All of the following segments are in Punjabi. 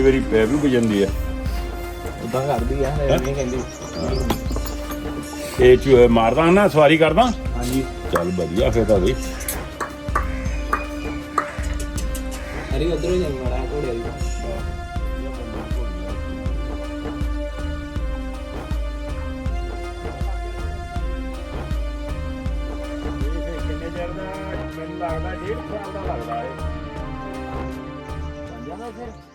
ਵਾਰੀ ਪੈ ਵੀ ਵਜੰਦੀ ਆ ਉਦਾਂ ਕਰਦੀ ਆ ਨਹੀਂ ਕਹਿੰਦੀ ਇਹ ਚ ਮਾਰਦਾ ਨਾ ਸਵਾਰੀ ਕਰਦਾ ਹਾਂਜੀ ਚੱਲ ਵਧੀਆ ਫਿਰ ਤਾਂ ਵੀ ਅਰੇ ਉਧਰੋਂ ਹੀ ਜਾਈ ਮਾਰਾ ਘੋੜੇ ਦੀ ਕਿੰਨੇ ਚਿਰ ਦਾ ਮੈਨੂੰ ਲੱਗਦਾ 1.5 ਸਾਲ ਦਾ ਲੱਗਦਾ ਇਹ ਸਮਝਿਆ ਫਿਰ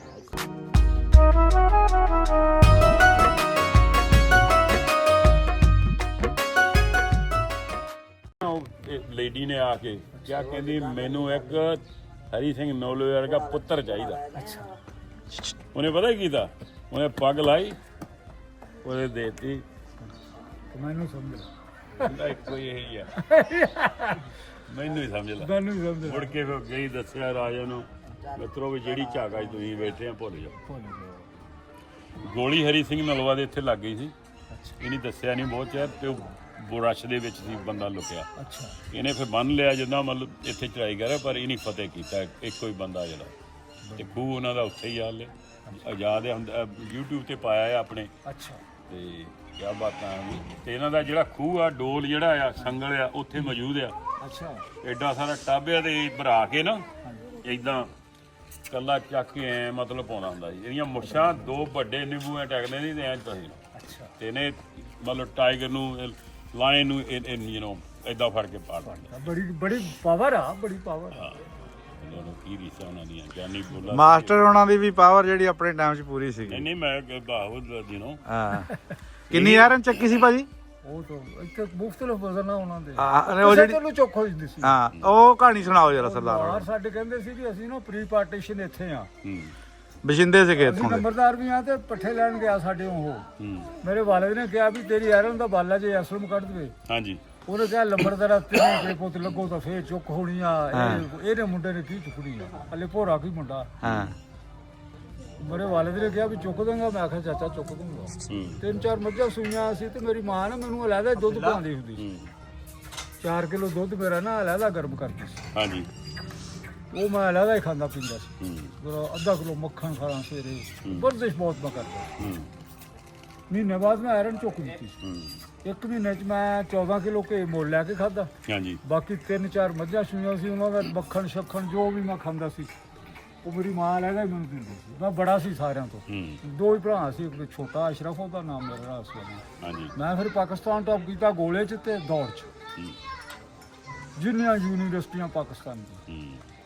ਲੇਡੀ ਨੇ ਆ ਕੇ ਕਿਆ ਕਹਿੰਦੀ ਮੈਨੂੰ ਇੱਕ ਹਰੀ ਸਿੰਘ ਨੌਲੇ ਵਰਗਾ ਪੁੱਤਰ ਚਾਹੀਦਾ ਅੱਛਾ ਉਹਨੇ ਪਤਾ ਕੀ ਕੀਤਾ ਉਹਨੇ ਪੱਗ ਲਾਈ ਉਹਦੇ ਦੇਤੀ ਮੈਨੂੰ ਸਮਝ ਕਹਿੰਦਾ ਇੱਕੋ ਹੀ ਇਹੀ ਆ ਮੈਨੂੰ ਹੀ ਸਮਝ ਲਾ ਮੈਨੂੰ ਸਮਝ ਮੁੜ ਕੇ ਫਿਰ ਗਈ ਦੱਸਿਆ ਰਾਜਾ ਨੂੰ ਮਿੱਤਰੋ ਵੀ ਜਿਹੜੀ ਝਾਗਾ 'ਚ ਤੁਸੀਂ ਬੈਠੇ ਆ ਭੁੱਲ ਜਾਓ ਗੋਲੀ ਹਰੀ ਸਿੰਘ ਨਲਵਾ ਦੇ ਇੱਥੇ ਲੱਗ ਗਈ ਸੀ ਇਹਨੇ ਦੱਸਿਆ ਨਹੀਂ ਬਹੁਤ ਚਿਰ ਤੇ ਉਹ ਬੁਰਸ਼ ਦੇ ਵਿੱਚ ਸੀ ਬੰਦਾ ਲੁਕਿਆ ਅੱਛਾ ਇਹਨੇ ਫਿਰ ਬੰਨ ਲਿਆ ਜਿੱਦਾਂ ਮਤਲਬ ਇੱਥੇ ਚੜਾਈ ਕਰਿਆ ਪਰ ਇਹਨੇ ਫਤਿਹ ਕੀਤਾ ਇੱਕੋ ਹੀ ਬੰਦਾ ਜਿਹੜਾ ਤੇ ਖੂਹ ਉਹਨਾਂ ਦਾ ਉੱਥੇ ਹੀ ਹਾਲੇ ਆਜ਼ਾਦ ਹੈ YouTube ਤੇ ਪਾਇਆ ਆ ਆਪਣੇ ਅੱਛਾ ਤੇ ਕਿਆ ਬਾਤਾਂ ਵੀ ਤੇ ਇਹਨਾਂ ਦਾ ਜਿਹੜਾ ਖੂਹ ਆ ਡੋਲ ਜਿਹੜਾ ਆ ਸੰਗਲ ਆ ਉੱਥੇ ਮੌਜੂਦ ਆ ਅੱਛਾ ਐਡਾ ਸਾਰਾ ਟਾਬਿਆ ਤੇ ਭਰਾ ਕੇ ਨਾ ਇਦਾਂ ਕੱਲਾ ਚੱਕ ਕੇ ਐ ਮਤਲਬ ਪਾਉਂਦਾ ਹੁੰਦਾ ਸੀ ਇਹਦੀਆਂ ਮੁੱਛਾਂ ਦੋ ਵੱਡੇ ਨਿੰਬੂ ਐ ਟੈਕਦੇ ਨਹੀਂ ਤੇ ਐ ਤੁਸੀਂ ਅੱਛਾ ਤੇ ਇਹਨੇ ਮਤਲਬ ਟਾਈਗਰ ਨੂੰ ਲਾਇਨ ਨੂੰ ਯੂ نو ਇਦਾਂ ਫੜ ਕੇ ਪਾੜ ਦਿੰਦਾ ਬੜੀ ਪਾਵਰ ਆ ਬੜੀ ਪਾਵਰ ਆ ਉਹਨਾਂ ਨੂੰ ਕੀ ਰੀਸਾਂ ਉਹਨਾਂ ਦੀਆਂ ਜਾਨੀ ਬੋਲਾ ਮਾਸਟਰ ਉਹਨਾਂ ਦੀ ਵੀ ਪਾਵਰ ਜਿਹੜੀ ਆਪਣੇ ਟਾਈਮ 'ਚ ਪੂਰੀ ਸੀਗੀ ਨਹੀਂ ਮੈਂ ਬਾਹੂ ਯੂ نو ਹਾਂ ਕਿੰਨੀ ਆਇਰਨ ਚੱਕੀ ਸੀ ਭਾਜੀ ਉਹ ਤਾਂ ਇੱਥੇ ਮੁਫਤਲਿਫ ਵਜ਼ਨ ਆ ਉਹਨਾਂ ਦੇ ਹਾਂ ਉਹ ਜਿਹੜੀ ਚਲੋ ਚੁੱਕ ਹੋ ਜਾਂਦੀ ਸੀ ਹਾਂ ਉਹ ਕਹਾਣੀ ਸੁਣਾਓ ਜਰਾ ਸਰਦਾਰ ਬਾਹਰ ਸਾਡੇ ਕਹਿੰਦੇ ਸੀ ਕਿ ਅਸੀਂ ਨਾ ਪ੍ਰੀ ਪਾਰਟੀਸ਼ਨ ਇੱਥੇ ਆ ਬਸ਼ਿੰਦੇ ਸੀਗੇ ਅਸੀਂ ਇੱਥੋਂ ਦੇ ਨੰਬਰਦਾਰ ਵੀ ਆ ਤੇ ਪੱਠੇ ਲੈਣ ਗਿਆ ਸਾਡੇ ਉਹ ਮੇਰੇ ਵਾਲਿਦ ਨੇ ਕਿਹਾ ਵੀ ਤੇਰੀ ਆਇਰਨ ਦਾ ਬਾਲਾ ਜੇ ਅਸਲਮ ਕੱਢ ਦੇਵੇ ਹਾਂਜੀ ਉਹਨੇ ਕਿਹਾ ਲੰਬਰਦਾਰ ਤੇਰੇ ਪੁੱਤ ਲੱਗੋ ਤਾਂ ਫੇਰ ਚੁੱਕ ਹੋਣੀ ਆ ਇਹਦੇ ਮੁੰਡੇ ਨੇ ਕੀ ਚੁੱਕਣੀ ਆ ਹਲੇ ਭੋਰਾ ਕੀ ਮੁੰਡਾ ਹਾਂ ਮੇਰੇ ਵਾਲਿਦ ਨੇ ਕਿਹਾ ਵੀ ਚੁੱਕ ਦੇਂਗਾ ਮੈਂ ਆਖਿਆ ਚਾਚਾ ਚੁੱਕ ਦੂੰਗਾ 3-4 ਮੱਝਾਂ ਸੂਈਆਂ ਸੀ ਤੇ ਮੇਰੀ ਮਾਂ ਨੇ ਮੈਨੂੰ ਅਲੱਗਾ ਦੁੱਧ ਪਾਉਂਦੀ ਹੁੰਦੀ ਸੀ 4 ਕਿਲੋ ਦੁੱਧ ਮੇਰਾ ਨਾ ਅਲੱਗਾ ਗਰਮ ਕਰਦੀ ਸੀ ਹਾਂਜੀ ਉਹ ਮੈਂ ਅਲੱਗਾ ਹੀ ਖਾਂਦਾ ਪੀਂਦਾ ਸੀ ਅੱਧਾ ਕਿਲੋ ਮੱਖਣ ਖਾਣਾ ਸਵੇਰੇ ਵਰਜ਼ਿਸ਼ ਬਹੁਤ ਮੈਂ ਕਰਦਾ ਮਹੀਨੇ ਬਾਅਦ ਮੈਂ ਆਇਰਨ ਚੁੱਕ ਦਿੱਤੀ ਇੱਕ ਮਹੀਨੇ 'ਚ ਮੈਂ 14 ਕਿਲੋ ਘੇ ਮੁੱਲ ਲੈ ਕੇ ਖਾਦਾ ਹਾਂਜੀ ਬਾਕੀ ਬਾਕੀ 3-4 ਮੱਝਾਂ ਸੂਈਆਂ ਸੀ ਉਹਨਾਂ ਦਾ ਮੱਖਣ ਸ਼ੱਖਣ ਜੋ ਵੀ ਮੈਂ ਖਾਂਦਾ ਸੀ ਉਹ ਮੇਰੀ ਮਾਂ ਲੈ ਗਈ ਮੈਨੂੰ ਦਿੰਦੀ ਸੀ ਮੈਂ ਬੜਾ ਸੀ ਸਾਰਿਆਂ ਤੋਂ ਦੋ ਹੀ ਭਰਾ ਸੀ ਇੱਕ ਛੋਟਾ ਅਸ਼ਰਫ ਉਹਦਾ ਨਾਮ ਮੇਰਾ ਅਸਲ ਹਾਂਜੀ ਮੈਂ ਫਿਰ ਪਾਕਿਸਤਾਨ ਟੌਪ ਕੀਤਾ ਗੋਲੇ 'ਚ ਤੇ ਦੌੜ 'ਚ ਜਿੰਨੀਆਂ ਯੂਨੀਵਰਸਿਟੀਆਂ ਪਾਕਿਸਤਾਨ ਦੀ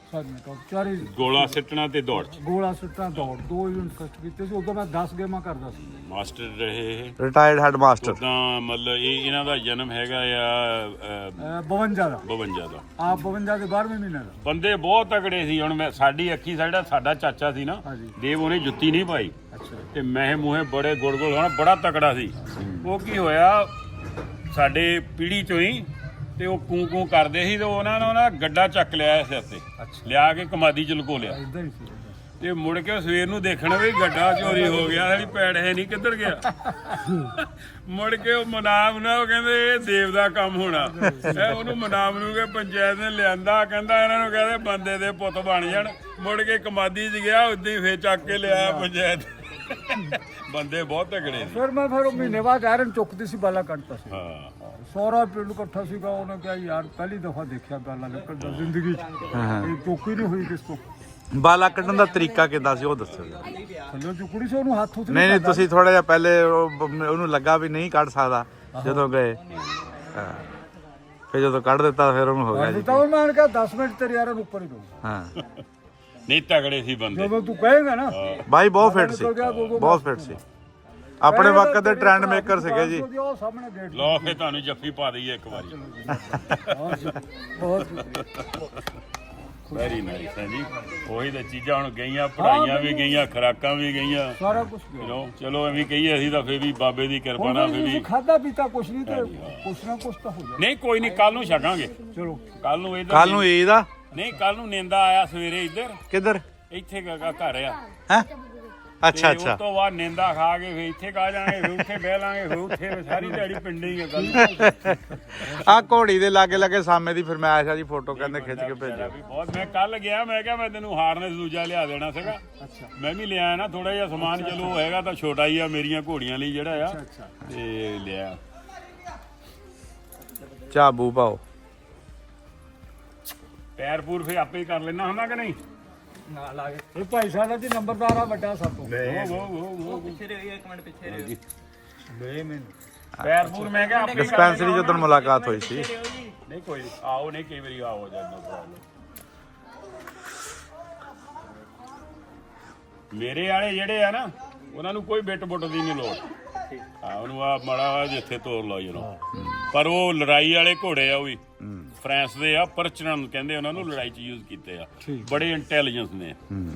ਸਾਰੀਆਂ ਟੌਪ ਚਾਰੇ ਗੋਲਾ ਸਿੱਟਣਾ ਤੇ ਦੌੜ ਚ ਗੋਲਾ ਸੁੱਟਾਂ ਦੌੜ ਦੋ ਯੂਨਿਟ ਫਸਟ ਕੀਤੇ ਸੀ ਉਦੋਂ ਮੈਂ 10 ਗੇਮਾਂ ਕਰਦਾ ਸੀ ਮਾਸਟਰ ਰਹੇ ਇਹ ਰਿਟਾਇਰਡ ਹੈਡ ਮਾਸਟਰ ਉਦਾਂ ਮਤਲਬ ਇਹਨਾਂ ਦਾ ਜਨਮ ਹੈਗਾ ਆ 52 ਦਾ 52 ਦਾ ਆਪ 52 ਦੇ 12ਵੇਂ ਮਹੀਨੇ ਦਾ ਬੰਦੇ ਬਹੁਤ ਤਕੜੇ ਸੀ ਹੁਣ ਮੈਂ ਸਾਡੀ ਅੱਖੀ ਸਾਡਾ ਚਾਚਾ ਸੀ ਨਾ ਹਾਂਜੀ। ਦੇਵ ਉਹਨੇ ਜੁੱਤੀ ਨਹੀਂ ਪਾਈ ਅੱਛਾ ਤੇ ਮੈਂ ਮੂੰਹੇ ਬੜੇ ਗੁੜ ਹੋਣਾ ਬੜਾ ਤਕੜਾ ਸੀ ਉਹ ਕੀ ਹੋਇਆ ਸਾਡੇ ਪੀੜੀ ਚੋਂ ਹੀ ਤੇ ਉਹ ਕੂ ਕਰਦੇ ਸੀ ਤੇ ਉਹਨਾਂ ਨੇ ਨਾ ਗੱਡਾ ਚੱਕ ਲਿਆ ਸਿਰ ਤੇ ਲਿਆ ਕੇ ਕਮਾਦੀ ਚ ਲੁਕੋ ਲਿਆ ਇਦਾਂ ਹੀ ਸੀ ਤੇ ਮੁੜ ਕੇ ਸਵੇਰ ਨੂੰ ਦੇਖਣ ਵੀ ਗੱਡਾ ਚੋਰੀ ਹੋ ਗਿਆ ਸਾਡੀ ਪੈੜ ਹੈ ਨਹੀਂ ਕਿੱਧਰ ਗਿਆ ਮੁੜ ਕੇ ਉਹ ਮਨਾਮ ਨਾ ਉਹ ਕਹਿੰਦੇ ਇਹ ਦੇਵ ਦਾ ਕੰਮ ਹੋਣਾ ਉਹਨੂੰ ਮਨਾਮ ਨੂੰ ਕਿ ਪੰਚਾਇਤ ਨੇ ਲਿਆਂਦਾ ਕਹਿੰਦਾ ਇਹਨਾਂ ਨੂੰ ਕਹਿੰਦੇ ਬੰਦੇ ਦੇ ਪੁੱਤ ਬਣ ਜਾਣ ਮੁੜ ਕੇ ਕਮਾਦੀ ਚ ਗਿਆ ਉਦਾਂ ਹੀ ਫੇਰ ਚੱਕ ਕੇ ਲਿਆਇਆ ਪੰਚਾਇਤ ਬੰਦੇ ਬਹੁਤ ਤਕੜੇ ਸੀ ਫਿਰ ਮੈਂ ਫਿਰ ਮਹੀਨੇ ਬਾਅਦ ਆਇਰਨ ਚੁੱਕਦੀ ਸੀ ਬਾਲਾ ਕੱਢਤਾ ਸੀ ਹਾਂ ਸਾਰਾ ਪਿੰਡ ਇਕੱਠਾ ਸੀਗਾ ਉਹਨੇ ਕਿਹਾ ਯਾਰ ਪਹਿਲੀ ਦਫਾ ਦੇਖਿਆ ਬਾਲਾ ਨਿਕਲਦਾ ਜ਼ਿੰਦਗੀ 'ਚ ਇਹ ਚੁੱਕੀ ਨਹੀਂ ਹੋਈ ਕਿਸ ਤੋਂ ਬਾਲਾ ਕੱਢਣ ਦਾ ਤਰੀਕਾ ਕਿੱਦਾਂ ਸੀ ਉਹ ਦੱਸੋ ਥੱਲੇ ਚੁੱਕੜੀ ਸੀ ਉਹਨੂੰ ਹੱਥ ਉੱਤੇ ਨਹੀਂ ਤੁਸੀਂ ਥੋੜਾ ਜਿਹਾ ਪਹਿਲੇ ਉਹਨੂੰ ਲੱਗਾ ਵੀ ਨਹੀਂ ਕੱਢ ਸਕਦਾ ਜਦੋਂ ਗਏ ਹਾਂ ਫਿਰ ਜਦੋਂ ਕੱਢ ਦਿੱਤਾ ਫਿਰ ਉਹਨੂੰ ਹੋ ਗਿਆ ਜੀ ਤਾਂ ਉਹਨਾਂ ਨੇ ਕਿਹਾ 10 ਮਿੰਟ ਤੇਰੇ ਆਇਰਨ ਉੱਪਰ ਹੀ ਰਹੂ ਹਾਂ ਨਹੀਂ ਤਗੜੇ ਸੀ ਬੰਦੇ ਜਦੋਂ ਤੂੰ ਕਹੇਗਾ ਨਾ ਬਾਈ ਬਹੁਤ ਫਿੱਟ ਸੀ ਬਹੁਤ ਫਿੱਟ ਸੀ ਆਪਣੇ ਵਕਤ ਦੇ ਟ੍ਰੈਂਡ ਮੇਕਰ ਸੀਗੇ ਜੀ ਉਹ ਸਾਹਮਣੇ ਗੇਟ ਲੋ ਫੇ ਤੁਹਾਨੂੰ ਜੱਫੀ ਪਾ ਦਈਏ ਇੱਕ ਵਾਰੀ ਬਹੁਤ ਵੈਰੀ ਨਾਈਸ ਹੈ ਜੀ ਉਹੀ ਤਾਂ ਚੀਜ਼ਾਂ ਹੁਣ ਗਈਆਂ ਪੜਾਈਆਂ ਵੀ ਗਈਆਂ ਖੁਰਾਕਾਂ ਵੀ ਗਈਆਂ ਸਾਰਾ ਕੁਝ ਚਲੋ ਐਵੇਂ ਕਹੀਏ ਅਸੀਂ ਤਾਂ ਫੇਰ ਵੀ ਬਾਬੇ ਦੀ ਕਿਰਪਾ ਨਾਲ ਫੇਰ ਵੀ ਖਾਦਾ ਪੀਤਾ ਕੁਛ ਨਹੀਂ ਤੇ ਕੁਛ ਨਾ ਕੁਛ ਤਾਂ ਹੋ ਜਾ ਨਹੀਂ ਕੋਈ ਨਹੀਂ ਕੱਲ ਨੂੰ ਛਕਾਂਗੇ ਚਲੋ ਕੱਲ ਨੂੰ ਇੱਧਰ ਕੱਲ ਨੂੰ ਈਦ ਆ ਨਹੀਂ ਕੱਲ ਨੂੰ ਨਿੰਦਾ ਆਇਆ ਸਵੇਰੇ ਇੱਧਰ ਕਿੱਧਰ ਇੱਥੇ ਘਰ ਆ ਹੈ ਅੱਛਾ, ਤੇ ਉਸ ਤੋਂ ਬਾਅਦ ਨਿੰਦਾ ਖਾ ਕੇ ਫੇ ਇੱਥੇ ਕਾ ਜਾਾਂਗੇ, ਫੇ ਉੱਥੇ ਬਹਿ ਲਾਂਗੇ, ਫੇ ਉੱਥੇ ਸਾਰੀ ਦਿਹਾੜੀ ਪਿੰਡੇ ਹੀ ਆ ਗੱਲ। ਆ ਘੋੜੀ ਦੇ ਲਾਗੇ ਲਾਗੇ ਸਾਹਮਣੇ ਦੀ ਫਰਮਾਇਸ਼ ਆ ਜੀ, ਫੋਟੋ ਕਹਿੰਦੇ ਖਿੱਚ ਕੇ ਭੇਜੋ। ਵੀ ਬਹੁਤ ਮੈਂ ਕੱਲ ਗਿਆ, ਮੈਂ ਕਿਹਾ ਮੈਂ ਤੈਨੂੰ ਹਾਰਨੈਸ ਦੂਜਾ ਲਿਆ ਦੇਣਾ ਸੀਗਾ। ਮੈਂ ਵੀ ਲਿਆ ਨਾ ਥੋੜਾ ਜਿਹਾ ਸਮਾਨ, ਚਲੋ ਹੈਗਾ ਤਾਂ ਛੋਟਾ ਹੀ ਆ ਮੇਰੀਆਂ ਘੋੜੀਆਂ ਲਈ ਜਿਹੜਾ ਆ, ਤੇ ਲਿਆ। ਝਾਬੂ ਪਾਓ। ਪੈਰ ਪੂਰ ਫੇ ਆਪੇ ਹੀ ਕਰ ਲੈਣਾ ਹੁੰਦਾ ਕਿ ਨਹੀਂ? ਨਾਲ ਆ ਕੇ ਇਹ ਭਾਈ ਸਾਹਿਬ ਜੀ ਨੰਬਰਦਾਰ ਆ ਵੱਡਾ ਸਭ ਤੋਂ। ਪਿੱਛੇ ਰਹੀ, ਇੱਕ ਮਿੰਟ ਪਿੱਛੇ ਰਹੀ। ਲੈ ਮੈਨੂੰ ਪੈਰ ਪੂਰ ਮੈਂ ਕਿਹਾ ਆਪੇ ਹੀ ਕਰ ਡਿਸਪੈਂਸਰੀ ਜਦੋਂ ਮੁਲਾਕਾਤ ਹੋਈ ਸੀ। ਨਹੀਂ ਕੋਈ ਨਹੀਂ, ਆਓ ਨਹੀਂ ਕਈ ਵਾਰੀ ਆਓ ਜਾਂਦਾ। ਮੇਰੇ ਵਾਲੇ ਜਿਹੜੇ ਆ ਨਾ, ਉਹਨਾਂ ਨੂੰ ਕੋਈ ਬਿੱਟ ਬੁੱਟ ਦੀ ਨਹੀਂ ਲੋੜ। ਹਾਂ, ਉਹਨੂੰ ਆ ਮਾੜਾ ਜਿੱਥੇ ਤੋੜ ਲਓ ਜਨੋ। ਪਰ ਉਹ ਲੜਾਈ ਵਾਲੇ ਘੋੜੇ ਆ, ਉਹ ਵੀ ਫਰਾਂਸ ਦੇ ਆ, ਪਰਚਰਨ ਕਹਿੰਦੇ ਉਹਨਾਂ ਨੂੰ, ਲੜਾਈ 'ਚ ਯੂਜ਼ ਕੀਤੇ ਆ। ਬੜੇ ਇੰਟੈਲੀਜੈਂਸ ਨੇ।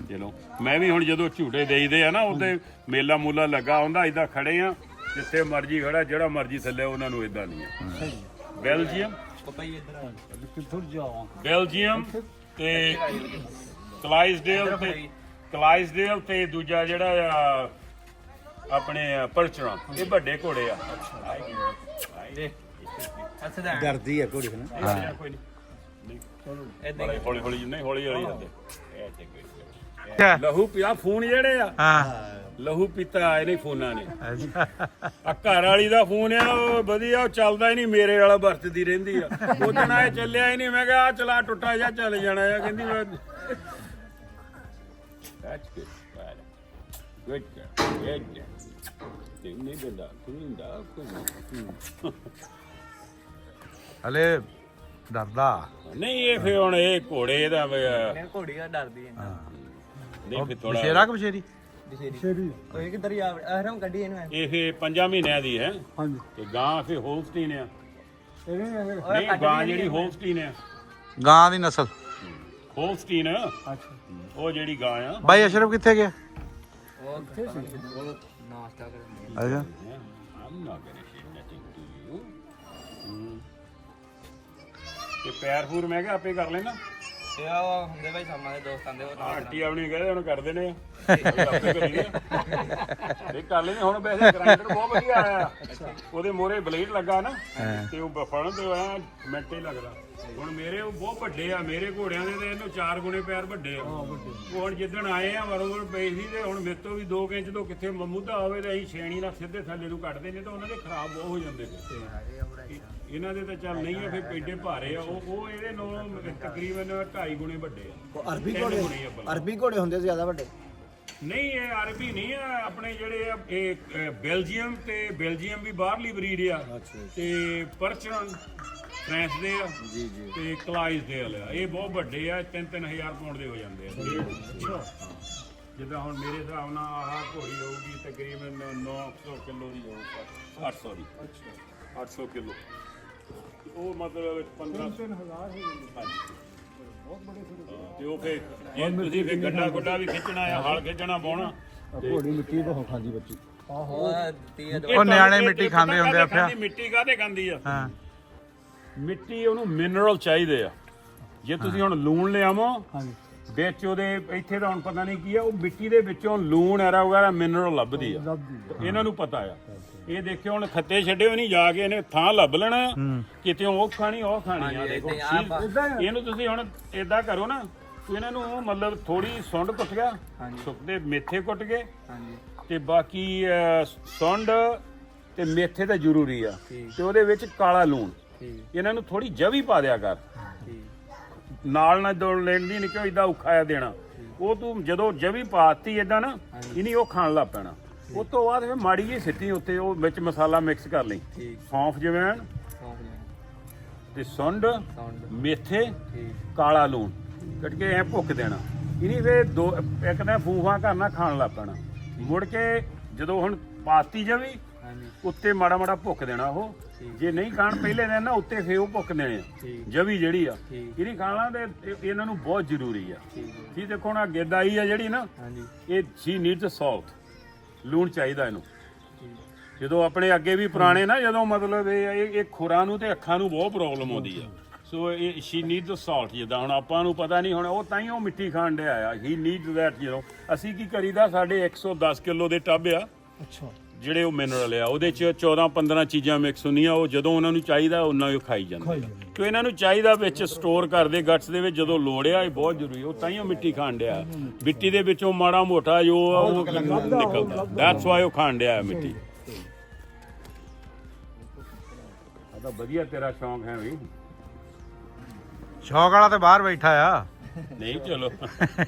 ਚਲੋ ਮੈਂ ਵੀ ਹੁਣ ਜਦੋਂ ਝੂਟੇ ਦੇਈਦੇ ਆ ਨਾ, ਉਹਦੇ ਮੇਲਾ ਮੂਲਾ ਲੱਗਾ ਹੁੰਦਾ, ਇਦਾਂ ਖੜੇ ਆ, ਜਿੱਥੇ ਮਰਜੀ ਖੜਾ, ਜਿਹੜਾ ਮਰਜੀ ਥੱਲੇ, ਉਹਨਾਂ ਨੂੰ ਇਦਾਂ ਨਹੀਂ ਆ। ਬੈਲਜੀਅਮ, ਕਿੱਥੋਂ ਜਾਵਾਂ? ਬੈਲਜੀਅਮ ਤੇ ਕਲਾਈਸਡੇਲ ਤੇ ਦੂਜਾ ਜਿਹੜਾ ਆ ਆਪਣੇ ਪਰਚਰਾਂ, ਇਹ ਵੱਡੇ ਘੋੜੇ ਆ। ਡਰਦੀ ਆ ਘੋੜੀ ਨਾ। ਕੋਈ ਨਹੀਂ, ਹੌਲੀ ਹੌਲੀ ਨਹੀਂ, ਹੌਲੀ ਹੌਲੀ ਜਾਂਦੇ। ਲਹੂ ਪਿਆ ਫੋਨ ਜਿਹੜੇ ਆ, ਹਾਂ ਲਹੂ ਪੀਤਾ ਇਹਨੇ ਫੋਨਾਂ ਨੇ। ਆ ਘਰ ਵਾਲੀ ਦਾ ਫੋਨ ਆ, ਉਹ ਵਧੀਆ, ਉਹ ਚੱਲਦਾ ਹੀ ਨਹੀਂ, ਮੇਰੇ ਵਾਲਾ ਵਰਤਦੀ ਰਹਿੰਦੀ ਆ। ਉਹ ਦਿਨ ਆਏ ਚੱਲਿਆ ਹੀ ਨਹੀਂ, ਮੈਂ ਕਿਹਾ ਆ ਚਲਾ ਟੁੱਟਾ ਜਾ ਚੱਲ ਜਾਣਾ ਆ। ਕਹਿੰਦੀ ਮੈਂ ਹਲੇ ਡਰਦਾ। ਨਹੀਂ ਇਹ ਫੇ ਹੁਣ ਇਹ ਘੋੜੇ ਦਾ ਘੋੜੀ ਦਾ ਡਰਦੀ ਹੈ। ਨਹੀਂ ਫੇ ਥੋੜਾ ਬਸ਼ੇਰਾ ਕਿ ਬਸ਼ੇਰੀ? ਸ਼ੇਰੀ ਉਹ ਕਿੱਧਰ ਆ ਆਰਾਮ ਕੱਢੀ ਇਹਨੂੰ। ਇਹ ਫੇ 5 ਮਹੀਨਿਆਂ ਦੀ ਹੈ। ਹਾਂਜੀ ਤੇ ਗਾਂ ਫੇ ਹੋਲਸਟੀਨ ਆ। ਇਹਨੇ ਨਹੀਂ ਗਾਂ ਜਿਹੜੀ ਹੋਲਸਟੀਨ ਆ, ਗਾਂ ਦੀ ਨਸਲ। ਹੋਲਸਟੀਨ, ਅੱਛਾ ਉਹ ਜਿਹੜੀ ਗਾਂ ਆ। ਬਾਈ ਅਸ਼ਰਫ ਕਿੱਥੇ ਗਿਆ? ਉਹ ਨਾਸ਼ਤਾ ਕਰਨ ਅੱਛਾ I'm not gonna say nothing to you. ਤੇ ਪੈਰ ਪੂਰ ਮੈਂ ਕਿਹਾ ਆਪੇ ਕਰ ਲੈਣਾ। ਤੇ ਆ ਹੁੰਦੇ ਭਾਈ ਸਾਮਾਂ ਦੇ ਦੋਸਤਾਂ ਦੇ, ਉਹ ਆਂਟੀ ਆਪਣੀ ਕਹਿੰਦੇ ਹੁਣ ਕਰਦੇ ਨੇ ਆਪੇ ਕਰੀਏ। ਇਹ ਕਰ ਲੈਣੇ ਹੁਣ। ਵੈਸੇ ਗ੍ਰਾਈਂਡਰ ਬਹੁਤ ਵਧੀਆ ਆਇਆ, ਉਹਦੇ ਮੋਰੇ ਬਲੇਡ ਲੱਗਾ ਨਾ, ਤੇ ਉਹ ਬਫਣ ਤੇ ਆ ਮਿੰਟੇ ਲੱਗਦਾ। ਹੁਣ ਮੇਰੇ ਉਹ ਬਹੁਤ ਵੱਡੇ ਆ, ਮੇਰੇ ਘੋੜਿਆਂ ਦੇ ਤੇ ਇਹਨੂੰ 4 ਗੁਣੇ ਪੈਰ ਵੱਡੇ ਆ। ਉਹ ਹੁਣ ਜਿੱਦਣ ਆਏ ਆ ਬਰੋਬਰ ਪਈ ਸੀ, ਤੇ ਹੁਣ ਮੇਰੇ ਤੋਂ ਵੀ 2 ਇੰਚ ਤੋਂ ਕਿੱਥੇ ਮਮੂਦਾ ਹੋਵੇ, ਤੇ ਅਸੀਂ ਛੇਣੀ ਨਾਲ ਸਿੱਧੇ ਥੱਲੇ ਨੂੰ ਕੱਢਦੇ ਨੇ, ਤਾਂ ਉਹਨਾਂ ਦੇ ਖਰਾਬ ਬਹੁਤ ਹੋ ਜਾਂਦੇ ਨੇ। ਇਹਨਾਂ ਦੇ ਤਾਂ ਚੱਲ ਨਹੀਂ ਆ, ਫਿਰ ਪੇਡੇ ਭਾਰੇ ਆ। ਉਹ ਇਹਦੇ ਨਾਲੋਂ ਤਕਰੀਬਨ 2.5 ਗੁਣੇ ਵੱਡੇ ਆ। ਅਰਬੀ 3 ਘੋੜੇ ਗੁਣੇ ਆ। ਅਰਬੀ ਘੋੜੇ ਹੁੰਦੇ ਸੀ ਜ਼ਿਆਦਾ ਵੱਡੇ। ਨਹੀਂ ਇਹ ਅਰਬੀ ਨਹੀਂ ਆ, ਆਪਣੇ ਜਿਹੜੇ ਆ ਇਹ ਬੈਲਜੀਅਮ, ਤੇ ਬੈਲਜੀਅਮ ਵੀ ਬਾਹਰਲੀ ਬਰੀਡ ਆ, ਤੇ ਪਰਚਰਨ ਫਰਾਂਸ ਦੇ ਆ, ਤੇ ਕਲਾਈਸਡੇਲ ਆ। ਇਹ ਬਹੁਤ ਵੱਡੇ ਆ, 3-3000 ਪਾਉਂਡ ਦੇ ਹੋ ਜਾਂਦੇ ਆ। ਜਿੱਦਾਂ ਹੁਣ ਮੇਰੇ ਹਿਸਾਬ ਨਾਲ ਆਹ ਘੋੜੀ ਹੋਊਗੀ ਤਕਰੀਬਨ 900 ਕਿਲੋ ਦੀ ਹੋਊਗੀ, 800 ਦੀ, 800 ਕਿਲੋ। ਉਹ ਮਤਲਬ 15,000 ਤੇ ਉਹ ਫੇ ਜੇ ਤੁਸੀਂ ਫੇ ਗੱਡਾ ਵੀ ਖਿੱਚਣਾ ਆ, ਹਲ ਖਿੱਚਣਾ ਪਾਉਣਾ। ਘੋੜੀ ਮਿੱਟੀ ਤੋਂ ਖਾਂਦੀ ਬੱਚੀ। ਉਹ ਤੀ ਉਹ ਨਿਆਣੇ ਮਿੱਟੀ ਖਾਂਦੇ ਹੁੰਦੇ ਆ ਫਿਰ। ਮਿੱਟੀ ਕਾਹਦੇ ਖਾਂਦੀ ਆ? ਹਾਂ ਮਿੱਟੀ ਉਹਨੂੰ ਮਿਨਰਲ ਚਾਹੀਦੇ ਆ। ਜੇ ਤੁਸੀਂ ਹੁਣ ਲੂਣ ਲਿਆਵੋ ਹਾਂਜੀ ਵਿੱਚ ਉਹਦੇ, ਇੱਥੇ ਤਾਂ ਹੁਣ ਪਤਾ ਨਹੀਂ ਕੀ ਆ, ਉਹ ਮਿੱਟੀ ਦੇ ਵਿੱਚੋਂ ਲੂਣ ਐਰਾ ਵਗੈਰਾ ਮਿਨਰਲ ਲੱਭਦੀ ਆ। ਇਹਨਾਂ ਨੂੰ ਪਤਾ ਆ। ਇਹ ਦੇਖਿਓ ਹੁਣ ਖੱਤੇ ਛੱਡਿਓ ਨਹੀਂ, ਜਾ ਕੇ ਇਹਨੇ ਥਾਂ ਲੱਭ ਲੈਣਾ, ਕਿਤੇ ਉਹ ਖਾਣੀ ਉਹ ਖਾਣੀ ਆ। ਦੇਖੋ ਇਹਨੂੰ ਤੁਸੀਂ ਹੁਣ ਏਦਾਂ ਕਰੋ ਨਾ, ਇਹਨਾਂ ਨੂੰ ਮਤਲਬ ਥੋੜੀ ਸੁੰਡ ਕੁੱਟ ਗਿਆ, ਸੁੱਕਦੇ ਮੇਥੇ ਕੁੱਟ ਗਏ, ਤੇ ਬਾਕੀ ਸੁੰਡ ਤੇ ਮੇਥੇ ਤਾਂ ਜ਼ਰੂਰੀ ਆ, ਤੇ ਉਹਦੇ ਵਿੱਚ ਕਾਲਾ ਲੂਣ। ਇਹਨਾਂ ਨੂੰ ਥੋੜੀ ਜਵੀ ਪਾ ਦਿਆ ਕਰ, ਨਾਲ ਨਾ ਦੌੜ ਲੈਣ ਦੀ, ਨਹੀਂ ਕਿਉਂ ਇਦਾਂ ਔਖਾ ਦੇਣਾ। ਉਹ ਤੂੰ ਜਦੋਂ ਜਵੀ ਪਾਤੀ ਇਦਾਂ ਨਾ, ਇਹਨੀ ਉਹ ਖਾਣ ਲੱਗ ਪੈਣਾ। ਉਸ ਤੋਂ ਬਾਅਦ ਫਿਰ ਮਾੜੀ ਜਿਹੀ ਸਿੱਟੀ ਉੱਤੇ, ਉਹ ਵਿੱਚ ਮਸਾਲਾ ਮਿਕਸ ਕਰ ਲਈ, ਸੌਂਫ ਜਵੈਣ ਤੇ ਸੁੰਡ, ਮੇਥੇ, ਕਾਲਾ ਲੂਣ ਕੱਟ ਕੇ ਐ ਭੁੱਕ ਦੇਣਾ। ਇਹਨੀ ਫਿਰ ਇੱਕ ਦਿਨ ਫੂਫਾ ਕਰਨਾ, ਖਾਣ ਲੱਗ ਪੈਣਾ। ਮੁੜ ਕੇ ਜਦੋਂ ਹੁਣ ਪਾਤੀ ਜਵੀ ਉੱਤੇ ਮਾੜਾ ਮਾੜਾ ਭੁੱਕ ਦੇਣਾ। ਉਹ ਜੇ ਨਹੀਂ ਖਾਣ ਪਹਿਲੇ ਦਿਨ ਨਾ, ਉੱਤੇ ਫੇਰ ਉਹ ਭੁੱਕ ਦੇਣੇ ਆ। ਜਵੀ ਜਿਹੜੀ ਆ ਇਹਨੀ ਖਾਣਾ, ਤੇ ਇਹਨਾਂ ਨੂੰ ਬਹੁਤ ਜ਼ਰੂਰੀ ਆ। ਠੀਕ ਦੇਖੋ ਨਾ, ਗੇਦਾਈ ਆ ਜਿਹੜੀ ਨਾ, ਇਹ ਸ਼ੀ ਨੀਡਸ ਸਾਲਟ, ਲੂਣ ਚਾਹੀਦਾ ਇਹਨੂੰ। ਜਦੋਂ ਆਪਣੇ ਅੱਗੇ ਵੀ ਪੁਰਾਣੇ ਨਾ, ਜਦੋਂ ਮਤਲਬ ਇਹ ਖੁਰਾਂ ਨੂੰ ਤੇ ਅੱਖਾਂ ਨੂੰ ਬਹੁਤ ਪ੍ਰੋਬਲਮ ਆਉਂਦੀ ਆ, ਸੋ ਇਹ ਸ਼ੀ ਨੀਡਸ ਸਾਲਟ, ਜਿੱਦਾਂ ਹੁਣ ਆਪਾਂ ਨੂੰ ਪਤਾ ਨਹੀਂ ਹੁਣ ਉਹ ਤਾਂ ਹੀ ਉਹ ਮਿੱਟੀ ਖਾਣ ਡਿਆ ਆ, ਹੀ ਨੀਡਸ ਦੈਟ ਅਸੀਂ ਕੀ ਕਰੀਦਾ, ਸਾਡੇ 110 ਕਿਲੋ ਦੇ ਟੱਬ ਆ ਅੱਛਾ ਜਿਹੜੇ ਉਹ ਮਿਨਰਲ ਆ, ਉਹਦੇ ਚ 14-15 ਚੀਜ਼ਾਂ ਮਿਕਸ ਹੁੰਦੀਆਂ, ਉਹ ਜਦੋਂ ਉਹਨਾਂ ਨੂੰ ਚਾਹੀਦਾ ਉਹਨਾਂ ਉਹ ਖਾਈ ਜਾਂਦੇ ਆ। ਕਿਉਂ ਇਹਨਾਂ ਨੂੰ ਚਾਹੀਦਾ ਵਿੱਚ ਸਟੋਰ ਕਰਦੇ ਗਟਸ ਦੇ ਵਿੱਚ, ਜਦੋਂ ਲੋੜ ਆ ਇਹ ਬਹੁਤ ਜ਼ਰੂਰੀ, ਉਹ ਤਾਂ ਹੀ ਉਹ ਮਿੱਟੀ ਖਾਣ ਡਿਆ, ਮਿੱਟੀ ਦੇ ਵਿੱਚੋਂ ਮਾੜਾ ਮੋਟਾ ਜੋ ਆ ਉਹ ਨਿਕਲਦਾ, ਦੈਟਸ ਵਾਈ ਉਹ ਖਾਣ ਡਿਆ ਮਿੱਟੀ। ਆ ਤਾਂ ਵਧੀਆ ਤੇਰਾ ਸ਼ੌਂਕ ਹੈ ਵੀ, ਸ਼ੌਕ ਵਾਲਾ ਤੇ ਬਾਹਰ ਬੈਠਾ ਆ। ਨਹੀਂ ਚਲੋ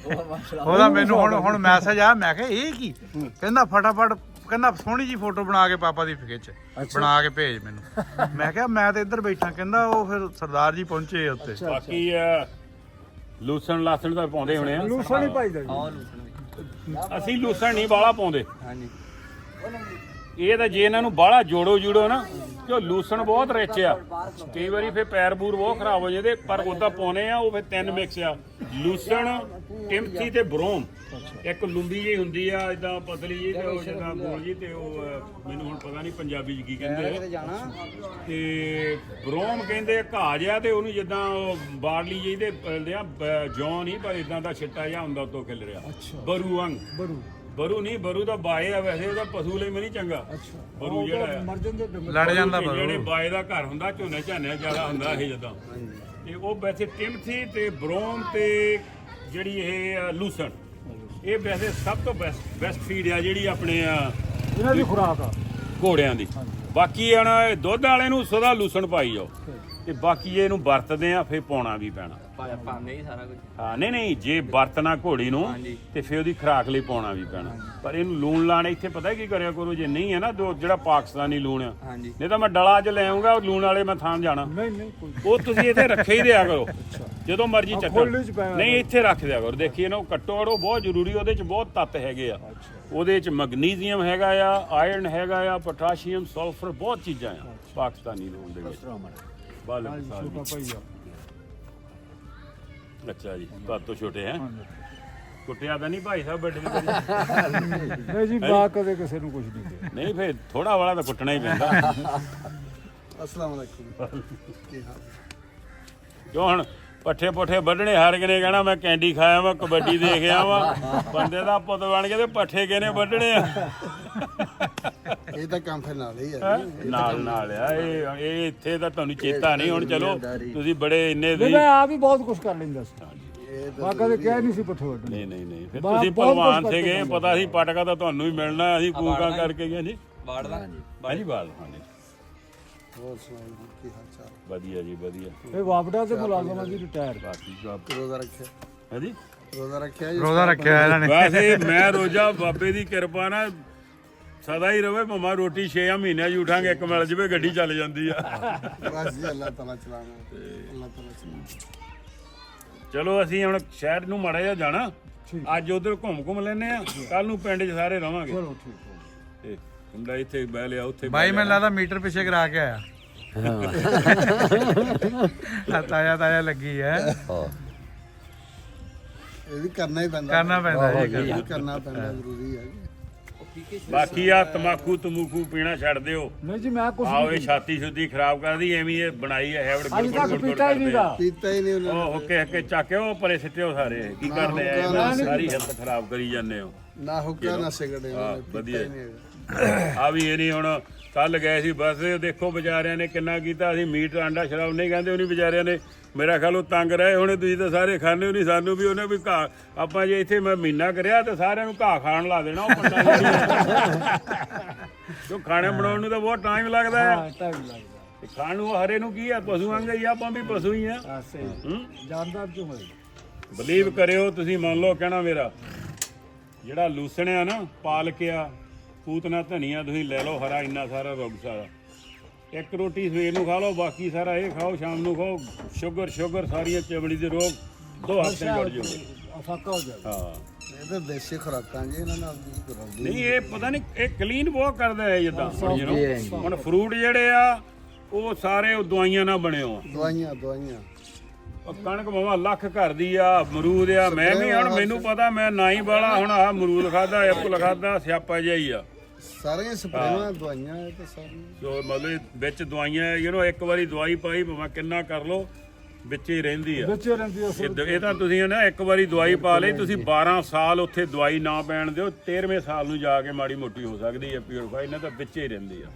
ਉਹਦਾ ਮੈਨੂੰ ਹੁਣ ਮੈਸੇਜ ਆ, ਮੈਂ ਕਿਹਾ ਇਹ ਕੀ, ਕਹਿੰਦਾ ਫਟਾਫਟ ਕਹਿੰਦਾ ਸੋਹਣੀ ਜੀ ਫੋਟੋ ਬਣਾ ਕੇ ਪਾਪਾ ਦੀ ਖਿੱਚ ਬਣਾ ਕੇ ਭੇਜ ਮੈਨੂੰ। ਮੈਂ ਕਿਹਾ ਮੈਂ ਤੇ ਇੱਧਰ ਬੈਠਾ, ਕਹਿੰਦਾ ਉਹ ਫਿਰ ਸਰਦਾਰ ਜੀ ਪਹੁੰਚੇ ਉੱਤੇ। ਬਾਕੀ ਲੂਸਣ ਲਾਸਣ ਤਾਂ ਪਾਉਂਦੇ ਹੋਣੇ ਆ, ਲੂਸਣ ਹੀ ਪਾਈਦਾ ਜੀ। ਆਹ ਲੂਸਣ ਅਸੀਂ ਲੂਸਣ ਨਹੀਂ ਬਾਹਲਾ ਪਾਉਂਦੇ, ਹਾਂਜੀ ਇਹ ਤਾਂ ਜੇ ਇਹਨਾਂ ਨੂੰ ਬਾਹਲਾ ਜੋੜੋ ਨਾ ਕਿ ਉਹ ਲੂਸਣ ਬਹੁਤ ਰਿਚ ਆ, ਕਈ ਵਾਰੀ ਫਿਰ ਪੈਰ ਬੂਰ ਬਹੁਤ ਖਰਾਬ ਹੋ ਜਾਂਦੇ, ਪਰ ਉਦਾਂ ਪਾਉਨੇ ਆ ਉਹ ਫਿਰ 3 ਮਿਕਸ ਆ, ਲੂਸਣ, ਟਿਮਥੀ ਤੇ ਬਰੋਮ। ਇੱਕ ਲੰਬੀ ਜਿਹੀ ਹੁੰਦੀ ਆ ਇਦਾਂ ਪਤਲੀ ਜਿਹੀ ਤੇ ਉਹ ਜਿੱਦਾਂ ਗੋਲ ਜੀ, ਤੇ ਉਹ ਮੈਨੂੰ ਹੁਣ ਪਤਾ ਨਹੀਂ ਪੰਜਾਬੀ ਚ ਕੀ ਕਹਿੰਦੇ ਆ, ਤੇ ਬਰੋਮ ਕਹਿੰਦੇ ਘਾਹ ਜਿਹਾ, ਤੇ ਉਹਨੂੰ ਜਿੱਦਾਂ ਉਹ ਬਾਰਲੀ ਜਿਹੀ ਦੇ ਜੌਂ ਨਹੀਂ ਪਰ ਇਦਾਂ ਦਾ ਛਿੱਟਾ ਜਿਹਾ ਹੁੰਦਾ ਉੱਤੋਂ ਖਿਲ ਰਿਹਾ, ਬਰੂ ਵਾਂਗ। ਬਰੂ ਨਹੀਂ, ਬਰੂ ਤਾਂ ਬਾਏ ਆ, ਵੈਸੇ ਉਹਦਾ ਪਸ਼ੂ ਲਈ ਨਹੀਂ ਚੰਗਾ। ਬਰੂ ਜਿਹੜਾ ਮਰ ਜਾਂਦੇ ਡੰਗਰ। ਲੜ ਜਾਂਦਾ ਜਿਹੜੇ ਬਰੂ। ਬਾਏ ਦਾ ਘਰ ਹੁੰਦਾ, ਝੋਨੇ ਝਾਨੇ ਜ਼ਿਆਦਾ ਹੁੰਦਾ ਇਹ ਜਿੱਦਾਂ, ਤੇ ਉਹ ਵੈਸੇ ਟਿਮਥੀ ਤੇ ਬਰੋਮ ਤੇ ਜਿਹੜੀ ਇਹ ਲੂਸਣ, ਇਹ ਵੈਸੇ ਸਭ ਤੋਂ ਬੈਸਟ ਫੀਡ ਆ ਜਿਹੜੀ ਆਪਣੇ ਇਹਨਾਂ ਦੀ ਖੁਰਾਕ ਆ ਘੋੜਿਆਂ ਦੀ। ਬਾਕੀ ਹੁਣ ਦੁੱਧ ਵਾਲੇ ਨੂੰ ਸਦਾ ਲੂਸਣ ਪਾਈ ਜਾਓ, ਤੇ ਬਾਕੀ ਇਹਨੂੰ ਵਰਤਦੇ ਆ ਫਿਰ ਪਾਉਣਾ ਵੀ ਪੈਣਾ। ਪਾਉਂਦੇ ਹੀ ਸਾਰਾ ਕੁਝ। ਹਾਂ ਨਹੀਂ ਜੇ ਵਰਤਣਾ ਘੋੜੀ ਨੂੰ ਤੇ ਫਿਰ ਉਹਦੀ ਖੁਰਾਕ ਲਈ ਪਾਉਣਾ ਵੀ ਪੈਣਾ। ਪਰ ਇਹਨੂੰ ਲੂਣ ਲਾਣ ਇੱਥੇ ਪਤਾ ਕੀ ਕਰਿਆ ਕਰੋ, ਜੇ ਨਹੀਂ ਹੈ ਨਾ ਜਿਹੜਾ ਪਾਕਿਸਤਾਨੀ ਲੂਣ ਆ, ਨਹੀਂ ਤਾਂ ਮੈਂ ਡਲਾ 'ਚ ਲੈ ਆਉਂਗਾ ਲੂਣ ਵਾਲੇ, ਮੈਂ ਥਾਂ ਜਾਣਾ, ਨਹੀਂ ਉਹ ਤੁਸੀਂ ਇੱਥੇ ਰੱਖੇ ਹੀ ਦਿਆ ਕਰੋ ਜਦੋਂ ਮਰਜ਼ੀ ਚੱਕੋ, ਖੋਲ੍ਹੀ 'ਚ ਪਿਆ ਨਹੀਂ ਇੱਥੇ ਰੱਖ ਦਿਆ ਕਰੋ। ਦੇਖੀ ਇਹਨੂੰ ਕੱਟੋ ਉਹ ਬਹੁਤ ਜ਼ਰੂਰੀ, ਉਹਦੇ 'ਚ ਬਹੁਤ ਤੱਤ ਹੈਗੇ ਆ, ਉਹਦੇ 'ਚ ਮੈਗਨੀਜ਼ੀਅਮ ਹੈਗਾ ਆ, ਆਇਰਨ ਹੈਗਾ ਆ, ਪੋਟਾਸ਼ੀਅਮ, ਸਲਫਰ, ਬਹੁਤ ਚੀਜ਼ਾਂ ਆ ਪਾਕਿਸਤਾਨੀ ਲੂਣ ਦੇ ਵਿੱਚ। ਛੋਟਾ ਭਾਈਆ। ਅੱਛਾ ਜੀ, ਘਰ ਤੋਂ ਛੋਟੇ ਹੈ, ਕੁੱਟਿਆ ਤਾਂ ਨਹੀਂ ਭਾਈ ਸਾਹਿਬ ਵੱਡੇ ਨਹੀਂ ਜੀ, ਬਾ ਕਦੇ ਕਿਸੇ ਨੂੰ ਕੁਝ ਨਹੀਂ ਕਿਹਾ। ਨਹੀਂ ਫਿਰ ਥੋੜਾ ਵਾਲਾ ਤਾਂ ਕੁੱਟਣਾ ਹੀ ਪੈਂਦਾ। ਅਸਲਾਮ ਅਲੈਕੁਮ। ਜੋ ਹੁਣ ਪੱਠੇ ਪੁੱਠੇ ਵੱਢਣੇ, ਹਰ ਕਿਨੇ ਕਹਿਣਾ ਮੈਂ ਕੈਂਡੀ ਖਾਇਆ ਵਾ, ਕਬੱਡੀ ਦੇਖਿਆ ਵਾ, ਬੰਦੇ ਦਾ ਪੁੱਤ ਬਣ ਕੇ ਤੇ ਪੱਠੇ ਕਿਨੇ ਵੱਢਣੇ ਆ। ਇਹ ਤਾਂ ਕੰਮ ਫਿਰ ਨਾਲ ਹੀ ਆ। ਨਾਲ ਆ ਇਹ ਇੱਥੇ ਤਾਂ ਤੁਹਾਨੂੰ ਚੇਤਾ ਨਹੀਂ ਹੁਣ, ਚਲੋ ਤੁਸੀਂ ਬੜੇ ਇੰਨੇ ਦੀ ਮੈਂ ਆਪ ਹੀ ਬਹੁਤ ਕੁਝ ਕਰ ਲੈਂਦਾ ਸੀ, ਬਾ ਕਦੇ ਕਿਹਾ ਨਹੀਂ ਸੀ ਪੱਠੇ ਵੱਢਣ। ਨਹੀਂ ਫਿਰ ਤੁਸੀਂ ਭਲਵਾਨ ਸੀਗੇ, ਪਤਾ ਸੀ ਪਟਕਾ ਤਾਂ ਤੁਹਾਨੂੰ ਹੀ ਮਿਲਣਾ, ਅਸੀਂ ਕੂਕਾਂ ਕਰਕੇ ਗਏ ਜੀ ਬਾੜਦਾ ਹਾਂਜੀ ਬਾਲ। ਹਾਂਜੀ ਹੋਰ ਸੁਣਾਓ ਜੀ, ਕੀ ਹਾਲ ਚਾਲ? ਵਧੀਆ ਜੀ ਵਧੀਆ। ਇਹ ਵਾਪੜਾ ਤੇ ਮੁਲਾਜ਼ਮਾਂ ਦੀ ਰਿਟਾਇਰ। ਬਾਕੀ ਰੋਜ਼ਾ ਰੱਖਿਆ? ਹਾਂਜੀ ਰੋਜ਼ਾ ਰੱਖਿਆ ਜੀ? ਰੋਜ਼ਾ ਰੱਖਿਆ ਇਹਨਾਂ ਨੇ। ਵੈਸੇ ਮੈਂ ਰੋਜ਼ਾ ਬਾਬੇ ਦੀ ਕਿਰਪਾ ਨਾਲ ਸਦਾ ਹੀ ਰਵੇ, ਭਾਵੇਂ ਰੋਟੀ 6 ਮਹੀਨਿਆਂ 'ਚ ਉਠਾਂਗੇ, ਇੱਕ ਮਿਲ ਜਵੇ ਗੱਡੀ ਚੱਲ ਜਾਂਦੀ ਆ। ਬਸ ਜੀ, ਅੱਲਾਹ ਤਾਲਾ ਚਲਾਣਾ, ਅੱਲਾਹ ਤਾਲਾ ਚਲਾਣਾ। ਚਲੋ ਅਸੀਂ ਹੁਣ ਸ਼ਹਿਰ ਨੂੰ ਮਾੜਾ ਜਿਹਾ ਜਾਣਾ, ਅੱਜ ਉਧਰ ਘੁੰਮ ਲੈਨੇ ਆ, ਕੱਲ ਨੂੰ ਪਿੰਡ 'ਚ ਸਾਰੇ ਰਵਾਂਗੇ। ਚਲੋ ਠੀਕ ਤੇ ਮੁੰਡਾ ਇੱਥੇ ਬਹਿ ਲਿਆ, ਉੱਥੇ ਬਾਈ ਮੈਨੂੰ ਲੱਗਦਾ ਮੀਟਰ ਪਿੱਛੇ ਕਰਾ ਕੇ ਆਇਆ। ਤਾਇਆ ਲੱਗੀ ਹੈ। ਇਹ ਵੀ ਕਰਨਾ ਹੀ ਪੈਂਦਾ, ਕਰਨਾ ਪੈਂਦਾ ਜੀ, ਇਹ ਵੀ ਕਰਨਾ ਪੈਂਦਾ, ਜ਼ਰੂਰੀ ਹੈ ਜੀ। ਬਾਕੀ ਆ ਤਮਾਕੂ ਤਮੂਕੂ ਪੀਣਾ ਛੱਡ ਦਿਓ, ਨਹੀਂ ਜੀ, ਮੈਂ ਕੁਝ ਆਓ ਇਹ ਛਾਤੀ ਛੁੱਤੀ ਖਰਾਬ ਕਰਦੀ, ਐਵੇਂ ਇਹ ਬਣਾਈ ਹੈ ਹੈਵੜ ਅੱਜ ਤੱਕ ਪੀਤਾ ਹੀ ਨਹੀਂਗਾ। ਪੀਤਾ ਹੀ ਨਹੀਂ ਉਹਨਾਂ ਉਹ ਹੁੱਕੇ ਚੱਕੇ ਉਹ ਪਰੇ ਸਿੱਟਿਓ ਸਾਰੇ, ਕੀ ਕਰਦੇ ਆ ਸਾਰੀ ਹੈਲਥ ਖਰਾਬ ਕਰੀ ਜਾਂਦੇ ਹੋ। ਨਾ ਹੁੱਕਾ ਨਾ ਸਿਗਰਟ, ਹਾਂ, ਪੀਤਾ ਵਧੀਆ। ਹੀ ਨਹੀਂ ਹੈਗਾ। ਆ ਵੀ ਇਹ ਨਹੀਂ ਹੁਣ ਕੱਲ ਗਏ ਸੀ ਬਸ, ਦੇਖੋ ਵਿਚਾਰਿਆਂ ਨੇ ਕਿੰਨਾ ਕੀਤਾ। ਅਸੀਂ ਮੀਟ ਆਂਡਾ ਸ਼ਰਾਬ ਨਹੀਂ ਕਹਿੰਦੇ, ਉਹਨੀ ਵਿਚਾਰਿਆਂ ਨੇ ਮੇਰਾ ਖਿਆਲ ਉਹ ਤੰਗ ਰਹੇ ਹੋਣੇ, ਤੁਸੀਂ ਤਾਂ ਸਾਰੇ ਖਾਣੇ ਹੋ ਨਹੀਂ, ਸਾਨੂੰ ਵੀ ਉਹਨੇ ਵੀ ਘਾਹ, ਆਪਾਂ ਜੇ ਇੱਥੇ ਮੈਂ ਮਹੀਨਾ ਕਰਿਆ ਤੇ ਸਾਰਿਆਂ ਨੂੰ ਘਾਹ ਖਾਣ ਲਾ ਦੇਣਾ। ਉਹ ਪੰਡਾ ਜੋ ਖਾਣੇ ਬਣਾਉਣ ਨੂੰ ਤਾਂ ਬਹੁਤ ਟਾਈਮ ਲੱਗਦਾ ਹੈ, ਟਾਈਮ ਲੱਗਦਾ। ਤੇ ਖਾਣ ਨੂੰ ਹਰੇ ਨੂੰ ਕੀ ਆ, ਪਸ਼ੂਆਂ ਹੀ, ਆਪਾਂ ਵੀ ਪਸ਼ੂ ਹੀ ਆ। ਹਾਂ ਸਹੀ, ਜਾਨਦਾਰ ਕਿਉਂ ਹੋਏ। ਬਲੀਵ ਕਰਿਓ ਤੁਸੀਂ, ਮੰਨ ਲਓ ਕਹਿਣਾ ਮੇਰਾ ਜਿਹੜਾ ਲੂਸਣਿਆ ਨਾ, ਪਾਲਕ ਆ, ਪੂਤਨਾ, ਧਨੀਆ, ਤੁਸੀਂ ਲੈ ਲਓ ਹਰਾ, ਇੰਨਾ ਸਾਰਾ ਰੁੱਗ ਸਾਰਾ, ਇੱਕ ਰੋਟੀ ਸਵੇਰ ਨੂੰ ਖਾ ਲਓ, ਬਾਕੀ ਸਾਰਾ ਇਹ ਖਾਓ, ਸ਼ਾਮ ਨੂੰ ਖਾਓ। ਸ਼ੂਗਰ ਸਾਰੀਆਂ ਚਮੜੀ ਦੇ ਰੋਗ 2 ਹਫ਼ਤੇ ਵੜ ਜਾਊਗੇ। ਅਫਾਕਾ ਹੋ ਜਾਏਗਾ। ਹਾਂ ਇਹ ਤਾਂ ਦੇਸੀ ਖੁਰਾਕਾਂ ਜੀ, ਇਹਨਾਂ ਨਾਲ ਕਰਾਉਂਦੀ। ਨਹੀਂ ਇਹ ਪਤਾ ਨਹੀਂ, ਇਹ ਕਲੀਨ ਬਹੁਤ ਕਰਦਾ ਹੈ ਜਿੱਦਾਂ ਹੁਣ ਫਰੂਟ ਜਿਹੜੇ ਆ ਉਹ ਸਾਰੇ ਉਹ ਦਵਾਈਆਂ ਨਾਲ ਬਣੇ ਹੋ। ਦਵਾਈਆਂ ਕਣਕ ਮਾਵਾ ਲੱਖ ਘਰ ਦੀ ਆ, ਅਮਰੂਦ ਆ, ਮੈਂ ਵੀ ਹੁਣ ਮੈਨੂੰ ਪਤਾ, ਮੈਂ ਨਾਈ ਵਾਲਾ ਹੁਣ ਆਹ ਅਮਰੂਦ ਖਾਦਾ, ਐਪਲ ਖਾਦਾ, ਸਿਆਪਾ ਜਿਹਾ ਹੀ ਆ। ਸਾਰੀਆਂ ਸਪਰੇਆਂ ਦਵਾਈਆਂ, ਇਹ ਤਾਂ ਸਾਰੀਆਂ। ਸੋ ਮਤਲਬ ਵਿੱਚ ਦਵਾਈਆਂ ਇੱਕ ਵਾਰੀ ਦਵਾਈ ਪਾਈ ਭਾਵੇਂ ਕਿੰਨਾ ਕਰ ਲੋ, ਵਿੱਚ ਹੀ ਰਹਿੰਦੀ ਆ ਬੱਚੇ ਰਹਿੰਦੀ ਆ ਇਹ ਤਾਂ ਤੁਸੀਂ ਨਾ ਇੱਕ ਵਾਰੀ ਦਵਾਈ ਪਾ ਲਈ ਤੁਸੀਂ 12 ਸਾਲ ਉੱਥੇ ਦਵਾਈ ਨਾ ਪੈਣ ਦਿਓ 13ਵੇਂ ਸਾਲ ਨੂੰ ਜਾ ਕੇ ਮਾੜੀ ਮੋਟੀ ਹੋ ਸਕਦੀ ਹੈ ਪਿਓਰੀਫਾਈ ਇਹਨਾਂ ਤਾਂ ਵਿੱਚ ਹੀ ਰਹਿੰਦੀ ਆ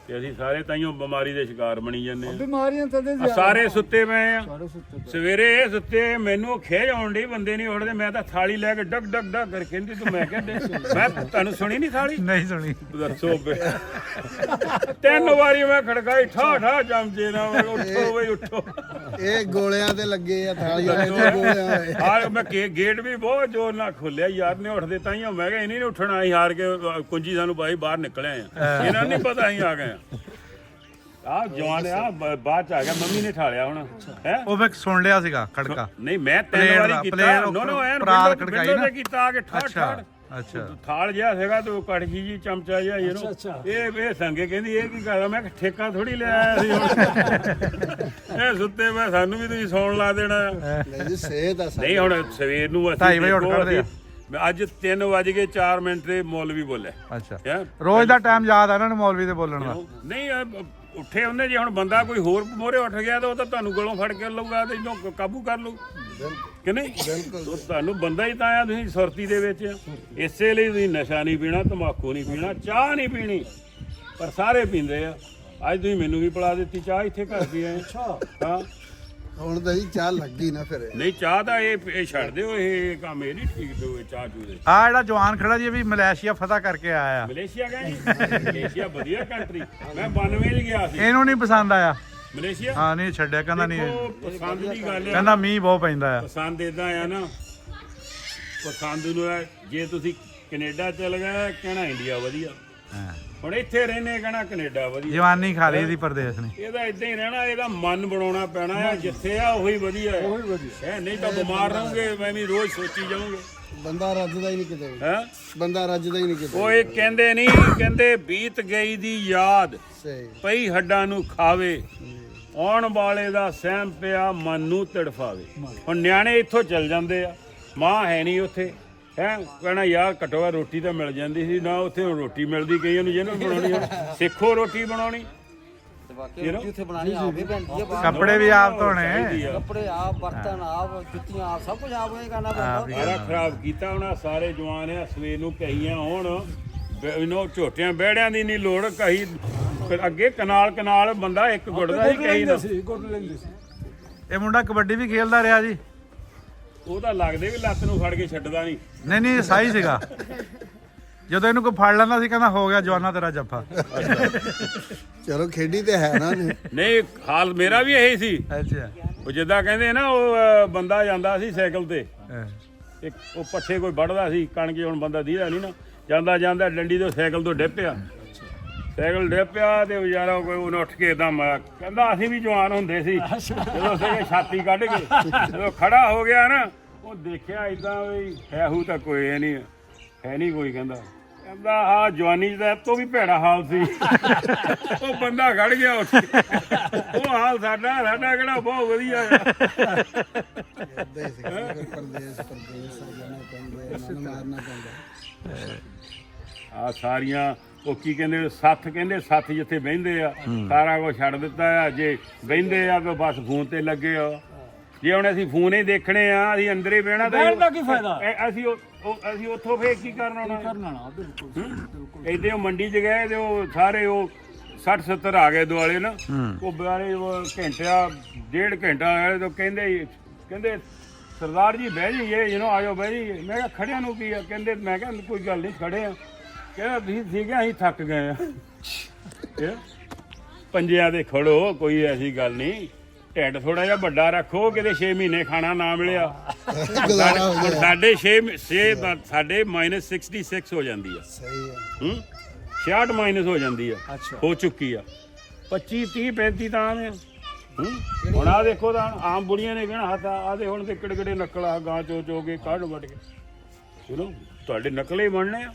ਤੇ ਅਸੀਂ ਸਾਰੇ ਤਾਈਓ ਬਿਮਾਰੀ ਦੇ ਸ਼ਿਕਾਰ ਬਣੀ ਜਾਂਦੇ ਆ ਬਿਮਾਰੀਆਂ ਤਾਂ ਦੇ ਆਹ ਸਾਰੇ ਸੁੱਤੇ ਪਏ ਆ ਸਾਰੇ ਸੁੱਤੇ ਸਵੇਰੇ ਇਹ ਸੁੱਤੇ ਮੈਨੂੰ ਖੇਜ ਆਉਣ ਡਈ ਬੰਦੇ ਨਹੀਂ ਉੱਠਦੇ ਮੈਂ ਤਾਂ ਥਾਲੀ ਲੈ ਕੇ ਡਕ ਡਕ ਡਕ ਕਰ ਕਹਿੰਦੀ ਤੂੰ ਮੈਂ ਮੈਂ ਤੁਹਾਨੂੰ ਸੁਣੀ ਨਹੀਂ ਥਾਲੀ ਨਹੀਂ ਸੁਣੀ ਦੱਸੋ ਬੇ 3 ਵਾਰੀ ਮੈਂ ਖੜਕਾਈ ਠਾ ਠਾ ਚਮਚੇ ਨਾਲ ਮੈਂ ਕਿਹਾ ਉੱਠੋ ਬਈ ਉੱਠੋ ਇਹ ਗੋਲਿਆਂ ਤੇ ਲੱਗੇ ਆ ਥਾਲੀਆਂ ਦੇ ਗੋਲਿਆਂ ਵਾਲੇ। ਹਾਰ ਮੈਂ ਗੇਟ ਵੀ ਬਹੁਤ ਜ਼ੋਰ ਨਾਲ ਖੋਲਿਆ ਯਾਰ ਨੇ ਉੱਠਦੇ ਤਾਂ ਹੀ ਮੈਂ ਕਿਹਾ ਇਹਨੇ ਨਹੀਂ ਉੱਠਣਾ ਅਸੀਂ ਹਾਰ ਕੇ ਕੁੰਜੀ ਸਾਨੂੰ ਬਾਈ ਬਾਹਰ ਨਿਕਲੇ ਆ ਇਹਨਾਂ ਨੂੰ ਨਹੀਂ ਪਤਾ ਅਸੀਂ ਆ ਗਏ ਆ ਜਵਾਨ ਆ ਬਾਅਦ ਚ ਆ ਗਿਆ ਮੰਮੀ ਨੇ ਠਾਲਿਆ ਹੁਣ ਹੈ ਉਹ ਮੈਂ ਸੁਣ ਲਿਆ ਸੀਗਾ ਖੜਕਾ ਨਹੀਂ ਮੈਂ 3 ਪਲੇਟ ਵਾਰੀ ਦਾ, ਕੀਤਾ ਪਲੇਟ ਨੋ ਨੋ ਐਨ ਪਰਾਲ ਵਿੰਡੋ ਖੜਕਾਈ ਤੇ ਨਾ। ਕੀਤਾ ਆ ਕੇ ਠਾੜ ਅੱਛਾ ਠਾੜ ਅੱਛਾ ਥਾਲ ਜਿਹਾ ਸੀਗਾ ਤੇ ਉਹ ਕੜਛੀ ਜੀ ਚਮਚਾ ਜਿਹਾ ਇਹਨੂੰ ਅੱਛਾ। ਇਹ ਸੰਗੇ ਕਹਿੰਦੀ ਇਹ ਕੀ ਕਰਦਾ ਮੈਂ ਕਿਹਾ ਠੇਕਾ ਥੋੜੀ ਲੈ ਆਇਆ ਸੀ ਹੁਣ ਇਹ ਸੁੱਤੇ ਮੈਂ ਸਾਨੂੰ ਵੀ ਤੁਸੀਂ ਸੌਣ ਲਾ ਦੇਣਾ ਨਹੀਂ ਜੀ ਸਿਹਤ ਆ ਨਹੀਂ ਹੁਣ ਸਵੇਰ ਨੂੰ ਅਸੀਂ 2:30 ਵਜੇ ਉੱਠ ਦੇਖੋ ਖੜ੍ਹਦੇ ਆ। ਮੈਂ ਅੱਜ 3:04 ਤੇ ਮੌਲਵੀ ਬੋਲੇ ਅੱਛਾ ਹੈਂ? ਰੋਜ਼ ਦਾ ਟਾਈਮ ਯਾਦ ਆ ਇਹਨਾਂ ਨੂੰ ਮੌਲਵੀ ਦੇ ਬੋਲਣ ਦਾ ਨਹੀਂ ਉੱਠੇ ਉਹਨੇ ਜੇ ਹੁਣ ਬੰਦਾ ਕੋਈ ਹੋਰ ਮੋਰੇ ਉੱਠ ਗਿਆ ਤਾਂ ਉਹ ਤਾਂ ਤੁਹਾਨੂੰ ਗਲੋਂ ਫੜ ਕੇ ਲਊਗਾ ਤੇ ਇਹਨੂੰ ਕਾਬੂ ਕਰ ਲਊ ਕਿ ਨਹੀਂ ਉਹ ਤੁਹਾਨੂੰ ਬੰਦਾ ਹੀ ਤਾਂ ਆ ਤੁਸੀਂ ਸੁਰਤੀ ਦੇ ਵਿੱਚ ਇਸੇ ਲਈ ਤੁਸੀਂ ਨਸ਼ਾ ਨਹੀਂ ਪੀਣਾ ਤੰਬਾਕੂ ਨਹੀਂ ਪੀਣਾ ਚਾਹ ਨਹੀਂ ਪੀਣੀ ਪਰ ਸਾਰੇ ਪੀਂਦੇ ਆ ਅੱਜ ਤੁਸੀਂ ਮੈਨੂੰ ਵੀ ਪਿਲਾ ਦਿੱਤੀ ਚਾਹ ਇੱਥੇ ਘਰ ਪੀ ਆਏ ਹਾਂ ਹੁਣ ਤਾਂ ਜੀ ਚਾਹ ਲੱਗੀ ਨਾ ਫਿਰ ਨਹੀਂ ਚਾਹ ਦਾ ਇਹ ਛੱਡ ਦਿਓ ਇਹ ਕੰਮ ਇਹ ਨਹੀਂ ਠੀਕ ਦੋ ਚਾਹ ਚੂ ਦੇ ਆ ਜਿਹੜਾ ਜਵਾਨ ਖੜਾ ਜੀ ਇਹ ਵੀ ਮਲੇਸ਼ੀਆ ਫਤਹ ਕਰਕੇ ਆਇਆ ਆ ਮਲੇਸ਼ੀਆ ਗਏ ਮਲੇਸ਼ੀਆ ਵਧੀਆ ਕੰਟਰੀ ਮੈਂ 92 ਚ ਗਿਆ ਸੀ ਇਹਨੂੰ ਨਹੀਂ ਪਸੰਦ ਆਇਆ ਮਲੇਸ਼ੀਆ ਹਾਂ ਨਹੀਂ ਛੱਡਿਆ ਕਹਿੰਦਾ ਨਹੀਂ ਦੇਖੋ, ਪਸੰਦ ਦੀ ਗੱਲ ਆ ਕਹਿੰਦਾ ਮੀਂਹ ਬਹੁਤ ਪੈਂਦਾ ਆ ਪਸੰਦ ਇਦਾਂ ਆ ਨਾ ਪਸੰਦ ਨੂੰ ਆ, ਜੇ ਤੁਸੀਂ ਕੈਨੇਡਾ ਚਲ ਗਏ ਕਹਿਣਾ ਇੰਡੀਆ ਵਧੀਆ ਹਾਂ। ਹੁਣ ਇੱਥੇ ਰਹਿੰਦੇ ਕਹਿਣਾ ਕੈਨੇਡਾ ਵਧੀਆ ਜਵਾਨੀ ਖਾ ਲਈ ਇਹਦੀ ਪਰਦੇਸ ਨੇ ਇਹਦਾ ਇਦਾਂ ਹੀ ਰਹਿਣਾ ਇਹਦਾ ਮਨ ਬਣਾਉਣਾ ਪੈਣਾ ਆ ਜਿੱਥੇ ਆ ਉਹੀ ਵਧੀਆ ਹੈ ਉਹੀ ਵਧੀਆ ਹੈ ਨਹੀਂ ਤਾਂ ਬਿਮਾਰ ਰਹੋਗੇ ਮੈਂ ਵੀ ਰੋਜ਼ ਸੋਚੀ ਜਾਊਂਗੇ ਬੰਦਾ ਰੱਜਦਾ ਹੀ ਨਹੀਂ ਕਿਤੇ ਹੈ ਬੰਦਾ ਰੱਜਦਾ ਹੀ ਨਹੀਂ ਕਿਤੇ ਉਹ ਇਹ ਕਹਿੰਦੇ ਨਹੀਂ ਕਹਿੰਦੇ ਬੀਤ ਗਈ ਦੀ ਯਾਦ ਸਹੀ ਪਈ ਹੱਡਾਂ ਨੂੰ ਖਾਵੇ ਆਉਣ ਵਾਲੇ ਦਾ ਸਹਿਮ ਪਿਆ ਮਨ ਨੂੰ ਤੜਫਾਵੇ ਹੁਣ ਨਿਆਣੇ ਇੱਥੋਂ ਚੱਲ ਜਾਂਦੇ ਆ ਮਾਂ ਹੈ ਨਹੀਂ ਉੱਥੇ ਹੈ ਕਹਿਣਾ ਯਾਰ ਘਟਵਾ ਰੋਟੀ ਤਾਂ ਮਿਲ ਜਾਂਦੀ ਸੀ ਨਾ ਉੱਥੇ ਹੁਣ ਰੋਟੀ ਮਿਲਦੀ ਕਈਆਂ ਨੂੰ ਜਿਹਨੂੰ ਬਣਾਉਣੀ ਹੁਣ ਸਿੱਖੋ ਰੋਟੀ ਬਣਾਉਣੀ ਬਾਕੀ ਰੋਟੀ ਉੱਥੇ ਬਣਾਣੀ ਆਪੇ ਪੈਂਦੀ ਆ ਬਾਹਰ ਕੱਪੜੇ ਵੀ ਆਪ ਧੋਣੇ ਕੱਪੜੇ ਆਪ ਬਰਤਨ ਆਪ ਜੁੱਤੀਆਂ ਆਪ ਸਭ ਕੁਝ ਆਪ ਹੀ ਕਰਨਾ ਪੈਂਦਾ ਸਾਰਾ ਖਰਾਬ ਕੀਤਾ ਉਹਨਾਂ ਸਾਰੇ ਜਵਾਨ ਆ ਸਵੇਰ ਨੂੰ ਕਹੀਆਂ ਹੁਣ ਇਹਨੂੰ ਝੋਟਿਆਂ ਬਹਿੜਿਆਂ ਦੀ ਨਹੀਂ ਲੋੜ ਕਹੀ ਅੱਗੇ ਕਨਾਲ ਬੰਦਾ ਇੱਕ ਗੁੱਟਦਾ ਸੀ ਕਹੀ ਨਾ ਗੁੱਡ ਲੈਂਦੇ ਸੀ ਇਹ ਮੁੰਡਾ ਕਬੱਡੀ ਵੀ ਖੇਲਦਾ ਰਿਹਾ ਜੀ ਉਹ ਤਾਂ ਲੱਗਦੇ ਵੀ ਲੱਤ ਨੂੰ ਫੜ ਕੇ ਛੱਡਦਾ ਨਹੀਂ ਨਹੀਂ ਸਹੀ ਸੀਗਾ ਜਦੋਂ ਇਹਨੂੰ ਕੋਈ ਫੜ ਲੈਂਦਾ ਸੀ ਕਹਿੰਦਾ ਹੋ ਗਿਆ ਜਵਾਨਾ ਤੇਰਾ ਜੱਫਾ ਚਲੋ ਖੇਡੀ ਤੇ ਹੈ ਨਾ ਨਹੀਂ ਹਾਲ ਮੇਰਾ ਵੀ ਇਹੀ ਸੀ ਅੱਛਾ ਉਹ ਜਿੱਦਾਂ ਕਹਿੰਦੇ ਨਾ ਉਹ ਬੰਦਾ ਜਾਂਦਾ ਸੀ ਸਾਈਕਲ ਤੇ ਹਾਂ। ਇੱਕ ਉਹ ਪੱਠੇ ਕੋਈ ਵੱਢਦਾ ਸੀ ਕਣਕ ਹੁਣ ਬੰਦਾ ਦੀਦਾ ਨਹੀਂ ਨਾ ਜਾਂਦਾ ਡੰਡੀ ਤੋਂ ਸਾਈਕਲ ਤੋਂ ਡਿੱਪਿਆ ਸਾਈਕਲ ਡਿੱਪਿਆ ਤੇ ਵਿਚਾਰਾ ਕੋਈ ਉਹਨੇ ਉੱਠ ਕੇ ਇਦਾਂ ਕਹਿੰਦਾ ਅਸੀਂ ਵੀ ਜਵਾਨ ਹੁੰਦੇ ਸੀ ਜਦੋਂ ਸੇ ਛਾਤੀ ਕੱਢ ਕੇ ਜਦੋਂ ਖੜਾ ਹੋ ਗਿਆ ਨਾ ਉਹ ਦੇਖਿਆ ਇਦਾਂ ਵੀ ਹੈਹੂ ਤਾਂ ਕੋਈ ਨਹੀਂ ਹੈ ਨਹੀਂ ਕੋਈ ਕਹਿੰਦਾ ਆ ਜਵਾਨੀ ਦਾ ਤੋਂ ਵੀ ਭੈੜਾ ਹਾਲ ਸੀ ਉਹ ਬੰਦਾ ਖੜ ਗਿਆ ਉੱਥੇ ਉਹ ਹਾਲ ਸਾਡਾ ਕਿਹੜਾ ਬਹੁਤ ਵਧੀਆ ਆ ਏਦਾਂ ਹੀ ਸੀ ਪਰਦੇਸ ਜਾਣਾ ਪੈਂਦਾ ਇਹਨਾਂ ਨੂੰ ਮਾਰਨਾ ਪੈਂਦਾ ਆ ਸਾਰੀਆਂ ਉਹ ਕੀ ਕਹਿੰਦੇ ਸੱਥ ਜਿੱਥੇ ਬਹਿੰਦੇ ਆ ਸਾਰਾ ਕੁਝ ਛੱਡ ਦਿੱਤਾ ਆ ਜੇ ਬਹਿੰਦੇ ਆ ਤਾਂ ਬਸ ਫੋਨ ਤੇ ਲੱਗੇ ਆ ਜੇ ਹੁਣ ਅਸੀਂ ਫੋਨ ਹੀ ਦੇਖਣੇ ਆ ਅਸੀਂ ਅੰਦਰ ਹੀ ਬਹਿਣਾ ਬਹਿਣ ਦਾ ਕੀ ਫਾਇਦਾ? ਅਸੀਂ ਉੱਥੋਂ ਫੇਰ ਕੀ ਕਰਨਾ ਉਹਨਾਂ ਕਰਨਾ ਨਾ ਬਿਲਕੁਲ ਇਦਾਂ ਉਹ ਮੰਡੀ 'ਚ ਗਏ ਤੇ ਉਹ ਸਾਰੇ ਉਹ 60-70 ਆ ਗਏ ਦੁਆਲੇ ਨਾ ਉਹ ਬਾਰੇ ਘੰਟਾ 1.5 ਘੰਟਾ ਆਏ ਤਾਂ ਕਹਿੰਦੇ ਸਰਦਾਰ ਜੀ ਬਹਿ ਜਾਈਏ ਆਜੋ ਬਹਿ ਜਾਈਏ ਮੈਂ ਕਿਹਾ ਖੜਿਆਂ ਨੂੰ ਕੀ ਆ ਕਹਿੰਦੇ ਮੈਂ ਕਿਹਾ ਕੋਈ ਗੱਲ ਨਹੀਂ ਖੜੇ ਆ ਕਹਿੰਦਾ ਤੁਸੀਂ ਸੀਗੇ ਅਸੀਂ ਥੱਕ ਗਏ ਆ ਪੰਜਿਆਂ ਦੇ ਖੜੋ ਕੋਈ ਐਸੀ ਗੱਲ ਨਹੀਂ ਢਿੱਡ ਥੋੜਾ ਜਿਹਾ ਵੱਡਾ ਰੱਖੋ ਕਿਤੇ 6 ਮਹੀਨੇ ਖਾਣਾ ਨਾ ਮਿਲਿਆ ਗੁਜ਼ਾਰਾ ਹੋ ਸਾਡੇ ਸਾਡੇ -66 ਹੋ ਜਾਂਦੀ ਆ ਸਹੀ ਹੈ 66 ਮਾਈਨਸ ਹੋ ਜਾਂਦੀ ਆ ਅੱਛਾ ਹੋ ਚੁੱਕੀ ਆ 25 30 35 ਤਾਂ ਆਵੇਂ ਹੁਣ ਆ ਦੇਖੋ ਤਾਂ ਆਮ ਬੁੜੀਆਂ ਨੇ ਕਹਿਣਾ ਹੱਥ ਆਦੇ ਹੁਣ ਤੇ ਕਿਹੜੇ ਨਕਲ ਆ ਗਾਂ ਚੋ ਕੇ ਕੱਢ ਵੱਢ ਕੇ ਤੁਹਾਡੇ ਨਕਲੇ ਹੀ ਬਣਨੇ ਆ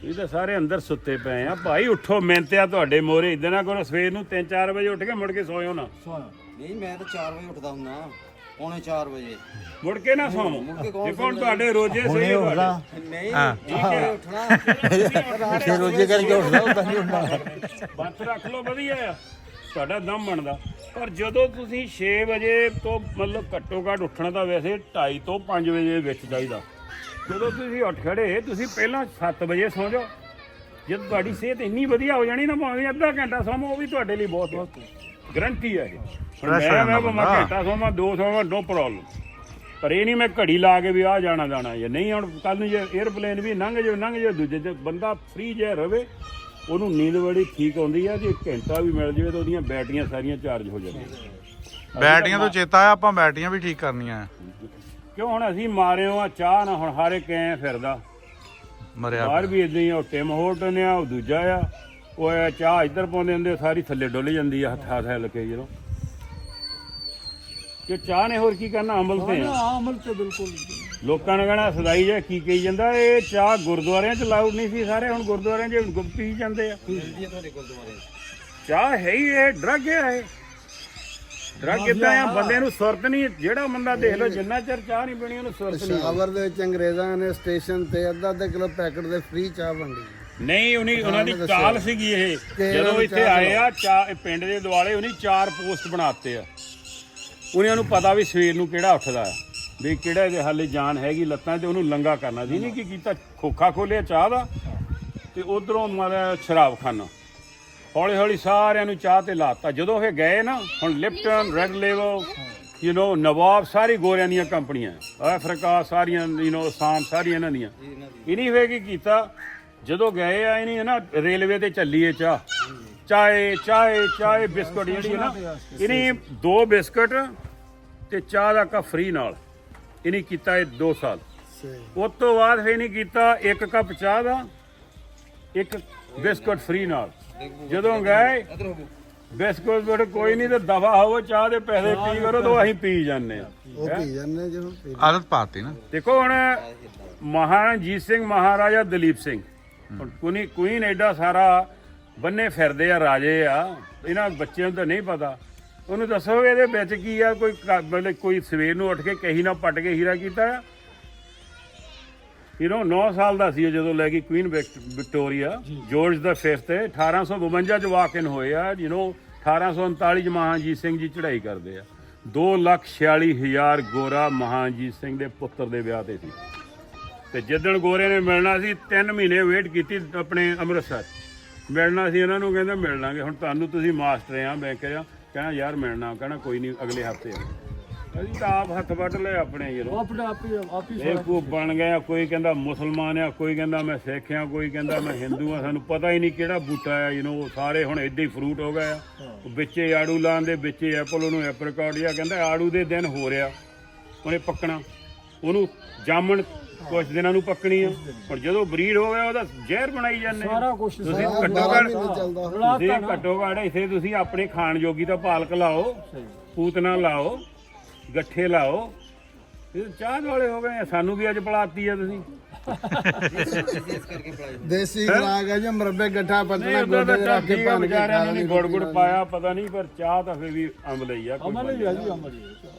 ਇਹ ਤਾਂ ਸਾਰੇ ਅੰਦਰ ਸੁੱਤੇ ਪਏ ਆ ਭਾਈ ਉੱਠੋ ਮਿਹਨਤਿਆ ਤੁਹਾਡੇ ਮੋਰੇ ਇਦਾਂ ਨਾ ਕਰੋ ਸਵੇਰ ਨੂੰ 3-4 ਵਜੇ ਉੱਠ ਕੇ ਮੁੜ ਕੇ ਸੌਇਓ ਨਾ ਨਹੀਂ ਮੈਂ ਤਾਂ 4 ਵਜੇ ਉੱਠਦਾ ਹੁੰਦਾ ਪੌਣੇ 4 ਵਜੇ ਮੁੜ ਕੇ ਨਾ ਸੌਵੋ ਦੇਖੋ ਹੁਣ ਤੁਹਾਡੇ ਰੋਜੇ ਸਹੀ ਨਹੀਂ ਹਾਂ। ਉੱਠਣਾ ਰੋਜੇ ਕਰਕੇ ਉੱਠਦਾ ਹੁੰਦਾ ਨਹੀਂ ਹੁੰਦਾ ਬੱਤ ਰੱਖ ਲਓ ਵਧੀਆ ਆ ਤੁਹਾਡਾ ਦਮ ਬਣਦਾ। ਪਰ ਜਦੋਂ ਤੁਸੀਂ 6 ਵਜੇ ਤੋਂ ਮਤਲਬ ਘੱਟੋ ਘੱਟ ਉੱਠਣਾ ਤਾਂ ਵੈਸੇ 2:30 ਤੋਂ 5 ਵਜੇ ਵਿੱਚ ਚਾਹੀਦਾ। ਜਦੋਂ ਤੁਸੀਂ ਉੱਠ ਖੜੇ ਤੁਸੀਂ ਪਹਿਲਾਂ 7 ਵਜੇ ਸੌਂ ਜਾਓ। ਜਦ ਤੁਹਾਡੀ ਸਿਹਤ ਇੰਨੀ ਵਧੀਆ ਹੋ ਜਾਣੀ ਨਾ, ਭਾਵੇਂ ਅੱਧਾ ਘੰਟਾ ਸੌਂ ਉਹ ਵੀ ਤੁਹਾਡੇ ਲਈ ਬਹੁਤ ਗਰੰਟੀ ਹੈ ਇਹ। ਮੈਂ ਘੰਟਾ ਸੌਵਾਂ 2 ਸੌਵਾਂ ਨੋ ਪ੍ਰੋਬਲਮ, ਪਰ ਇਹ ਨਹੀਂ ਮੈਂ ਘੜੀ ਲਾ ਕੇ ਵੀ ਆ ਜਾਣਾ ਜੇ ਨਹੀਂ। ਹੁਣ ਕੱਲ ਨੂੰ ਜੇ 에ਅਰਪਲੇਨ ਵੀ ਲੰਘ ਜਾਵੇ ਦੂਜੇ ਤੇ ਬੰਦਾ ਫ੍ਰੀ ਜਿਹਾ ਰਵੇ, ਉਹਨੂੰ ਨੀਂਦ ਬੜੀ ਠੀਕ ਆਉਂਦੀ ਆ। ਜੇ ਘੰਟਾ ਵੀ ਮਿਲ ਜਾਵੇ ਤਾਂ ਉਹਦੀਆਂ ਬੈਟਰੀਆਂ ਸਾਰੀਆਂ ਚਾਰਜ ਹੋ ਜਾਂਦੀਆਂ। ਬੈਟਰੀਆਂ ਤੋਂ ਚੇਤਾ ਆ, ਆਪਾਂ ਬੈਟਰੀਆਂ ਵੀ ਠੀਕ ਕਰਨੀਆਂ। ਕਿਉਂ ਹੁਣ ਅਸੀਂ ਮਾਰੇ ਆ ਚਾਹ ਨਾ, ਹੁਣ ਹਰ ਇੱਕ ਐ ਫਿਰਦਾ ਮਰਿਆ ਬਾਹਰ ਵੀ ਇਦਾਂ ਹੀ। ਉਹ ਟਿਮ ਹੋਰਟਨ ਆ, ਉਹ ਦੂਜਾ ਆ, ਉਹ ਚਾਹ ਇੱਧਰ ਪਾਉਂਦੇ ਹੁੰਦੇ ਸਾਰੀ ਥੱਲੇ ਡੁੱਲ ਜਾਂਦੀ ਆ ਹੱਥ ਹਿੱਲ ਕੇ। ਜਦੋਂ ਕਿ ਚਾਹ ਨੇ ਹੋਰ ਕੀ ਕਰਨਾ, ਅਮਲ ਤੇ ਅਮਲ ਤੇ ਬਿਲਕੁਲ ਲੋਕਾਂ ਨੇ ਕਹਿਣਾ ਸਦਾਈ ਜਿਹਾ ਕੀ ਕਹੀ ਜਾਂਦਾ। ਇਹ ਚਾਹ ਗੁਰਦੁਆਰਿਆਂ 'ਚ ਲਾਊਡ ਨਹੀਂ ਸੀ ਸਾਰੇ, ਹੁਣ ਗੁਰਦੁਆਰਿਆਂ 'ਚ ਪੀ ਜਾਂਦੇ ਆ। ਚਾਹ ਹੈ ਹੀ ਇਹ ਡਰੱਗ ਹੈ। ਇਹ ਡਰੱਗ ਕਿੱਦਾਂ ਆ, ਬੰਦੇ ਨੂੰ ਸੁਰਤ ਨਹੀਂ। ਜਿਹੜਾ ਬੰਦਾ ਦੇਖ ਲਓ ਜਿੰਨਾ ਚਿਰ ਚਾਹ ਨਹੀਂ ਪੀਣੀ ਉਹਨੂੰ ਸੁਰਤ ਨਹੀਂ। ਸ਼ਾਵਰ ਦੇ ਵਿੱਚ ਅੰਗਰੇਜ਼ਾਂ ਨੇ ਸਟੇਸ਼ਨ ਤੇ ਅੱਧਾ ਕਿਲੋ ਪੈਕਟ ਦੇ ਫ੍ਰੀ ਚਾਹ ਵੰਡੀ। ਨਹੀਂ ਉਹਨਾਂ ਦੀ ਕਾਲ ਸੀਗੀ ਇਹ। ਜਦੋਂ ਇੱਥੇ ਆਏ ਆ ਚਾਹ ਪਿੰਡ ਦੇ ਦੁਆਲੇ ਉਹਨੇ 4 ਪੋਸਟ ਬਣਾਤੇ ਆ। ਉਹਨਾਂ ਨੂੰ ਪਤਾ ਵੀ ਸਵੇਰ ਨੂੰ ਕਿਹੜਾ ਉੱਠਦਾ ਆ, ਵੀ ਕਿਹੜਾ ਇਹਦੇ ਹਾਲੇ ਜਾਨ ਹੈਗੀ ਲੱਤਾਂ ਤੇ, ਉਹਨੂੰ ਲੰਗਾ ਕਰਨਾ ਸੀ। ਨਹੀਂ ਕੀ ਕੀਤਾ, ਖੋਖਾ ਖੋਲਿਆ ਚਾਹ ਦਾ ਤੇ ਉਧਰੋਂ ਮਾਰਿਆ ਸ਼ਰਾਬ ਖਾਨਾ। ਹੌਲੀ ਹੌਲੀ ਸਾਰਿਆਂ ਨੂੰ ਚਾਹ ਤੇ ਲਾਤਾ। ਜਦੋਂ ਇਹ ਗਏ ਨਾ, ਹੁਣ ਲਿਪਟਨ, ਰੈਡ ਲੇਬਲ, ਨਵਾਬ, ਸਾਰੀ ਗੋਰਿਆਂ ਦੀਆਂ ਕੰਪਨੀਆਂ, ਅਫਰੀਕਾ ਸਾਰੀਆਂ, ਆਸਾਮ ਸਾਰੀਆਂ ਇਹਨਾਂ ਦੀਆਂ। ਇਹਨੀ ਹੋਏ ਕੀ ਕੀਤਾ, ਜਦੋਂ ਗਏ ਆ ਇਹਨੀ ਨਾ ਰੇਲਵੇ ਤੇ ਚੱਲੀ ਇਹ ਚਾਹ ਬਿਸਕੁਟ ਜਿਹੜੀ ਹੈ ਨਾ, ਇਹਨੀ 2 ਬਿਸਕੁਟ ਤੇ ਚਾਹ ਦਾ ਕੱਪ ਫ੍ਰੀ ਨਾਲ ਇਹਨੇ ਕੀਤਾ ਇਹ 2 ਸਾਲ। ਉਸ ਤੋਂ ਬਾਅਦ ਫੇਰ ਨਹੀਂ ਕੀਤਾ 1 ਕੱਪ ਚਾਹ ਦਾ 1 ਬਿਸਕੁਟ ਫ੍ਰੀ ਨਾਲ। ਜਦੋਂ ਗਏ ਬਿਸਕੁਟ ਕੋਈ ਨਹੀਂ ਤੇ ਦਫਾ ਹੋਵੋ, ਚਾਹ ਦੇ ਪੈਸੇ ਪੀ ਕਰੋ ਤਾਂ ਅਸੀਂ ਪੀ ਜਾਂਦੇ ਆ। ਉਹ ਪੀ ਜਾਂਦੇ ਜਦੋਂ ਆਦਤ ਪਾਤੀ ਨਾ। ਦੇਖੋ ਹੁਣ ਮਹਾਰਾਜਾ ਰਣਜੀਤ ਸਿੰਘ, ਮਹਾਰਾਜਾ ਦਲੀਪ ਸਿੰਘ, ਕੁਈਨ ਐਡਾ ਸਾਰਾ ਬੰਨੇ ਫਿਰਦੇ ਆ, ਰਾਜੇ ਆ। ਇਹਨਾਂ ਬੱਚਿਆਂ ਨੂੰ ਤਾਂ ਨਹੀਂ ਪਤਾ। ਉਹਨੂੰ ਦੱਸੋ ਇਹਦੇ ਵਿੱਚ ਕੀ ਆ। ਕੋਈ ਸਵੇਰ ਨੂੰ ਉੱਠ ਕੇ ਕਹੀ ਨਾ ਪੱਟ ਕੇ ਹੀਰਾ ਕੀਤਾ ਆ। 9 ਸਾਲ ਦਾ ਸੀ ਜਦੋਂ ਲੈ ਗਈ ਕੁਈਨ ਵਿਕਟੋਰੀਆ, ਜੋਰਜ ਦਾ 5th ਤੇ 1852 ਚ ਵਾਕ ਇਨ ਹੋਏ ਆ। 1839 ਚ ਮਹਾਜੀਤ ਸਿੰਘ ਜੀ ਚੜ੍ਹਾਈ ਕਰਦੇ ਆ। 2,46,000 ਗੋਰਾ ਮਹਾਜੀਤ ਸਿੰਘ ਦੇ ਪੁੱਤਰ ਦੇ ਵਿਆਹ ਤੇ ਸੀ। ਤੇ ਜਿੱਦਣ ਗੋਰੇ ਨੇ ਮਿਲਣਾ ਸੀ 3 ਮਹੀਨੇ ਵੇਟ ਕੀਤੀ ਆਪਣੇ ਅੰਮ੍ਰਿਤਸਰ ਮਿਲਣਾ ਸੀ। ਇਹਨਾਂ ਨੂੰ ਕਹਿੰਦੇ ਮਿਲ ਲਾਂਗੇ, ਹੁਣ ਤੁਹਾਨੂੰ ਤੁਸੀਂ ਮਾਸਟਰ ਆ। ਮੈਂ ਕਹਿਣਾ ਯਾਰ ਮਿਲਣਾ, ਕਹਿਣਾ ਕੋਈ ਨਹੀਂ ਅਗਲੇ ਹਫਤੇ ਅਸੀਂ ਤਾਂ ਆਪ ਹੱਥ ਵੱਢ ਲਏ ਆਪਣੇ। ਇਹ ਬਣ ਗਏ। ਕੋਈ ਕਹਿੰਦਾ ਮੁਸਲਮਾਨ ਆ, ਕੋਈ ਕਹਿੰਦਾ ਮੈਂ ਸਿੱਖ ਆ, ਕੋਈ ਕਹਿੰਦਾ ਮੈਂ ਹਿੰਦੂ ਆ। ਸਾਨੂੰ ਪਤਾ ਹੀ ਨਹੀਂ ਕਿਹੜਾ ਬੂਟਾ ਆ। ਉਹ ਸਾਰੇ ਹੁਣ ਏਦਾਂ ਹੀ ਫਰੂਟ ਹੋ ਗਏ ਆ। ਵਿੱਚੇ ਆੜੂ ਲਾਉਣ ਦੇ, ਵਿੱਚੇ ਐਪਲ, ਉਹਨੂੰ ਐਪਰੀਕੋਟ ਜਾਂ ਕਹਿੰਦਾ ਆੜੂ ਦੇ ਦਿਨ ਹੋ ਰਿਹਾ, ਉਹਨੇ ਪੱਕਣਾ। ਉਹਨੂੰ ਜਾਮਣ ਕੁਛ ਦਿਨਾਂ ਨੂੰ ਪੱਕਣੀ ਆ। ਹੁਣ ਜਦੋਂ ਬਰੀਡ ਹੋ ਗਿਆ ਉਹਦਾ ਜ਼ਹਿਰ ਬਣਾਈ ਜਾਂਦੇ ਸਾਰਾ ਕੁਝ। ਤੁਸੀਂ ਘੱਟੋ ਘੱਟ ਇੱਥੇ ਤੁਸੀਂ ਆਪਣੇ ਖਾਣ ਜੋਗੀ ਤਾਂ ਪਾਲਕ ਲਾਓ, ਪੂਤਨਾ ਲਾਓ, ਗੱਠੇ ਲਾਓ। ਇਹ ਚਾਹ ਵਾਲੇ ਹੋ ਗਏ। ਸਾਨੂੰ ਵੀ ਅੱਜ ਪਲਾਤੀ ਆ ਤੁਸੀਂ। ਦੇਸੀ ਖਰਾਕ ਹੈ ਜੀ, ਮਰਬੇ ਗੱਠਾ ਪੱਟਣਾ ਗੋਡੇ ਤੇ ਰੱਖ ਕੇ ਵਿਚਾਰਿਆਂ ਨੇ ਗੁੜ ਪਾਇਆ ਪਤਾ ਨਹੀਂ, ਪਰ ਚਾਹ ਤਾਂ ਫੇਰ ਵੀ ਅਮਲ ਹੀ ਆ। ਅਮਲ ਹੀ ਆ ਜੀ, ਅਮਲ ਹੀ।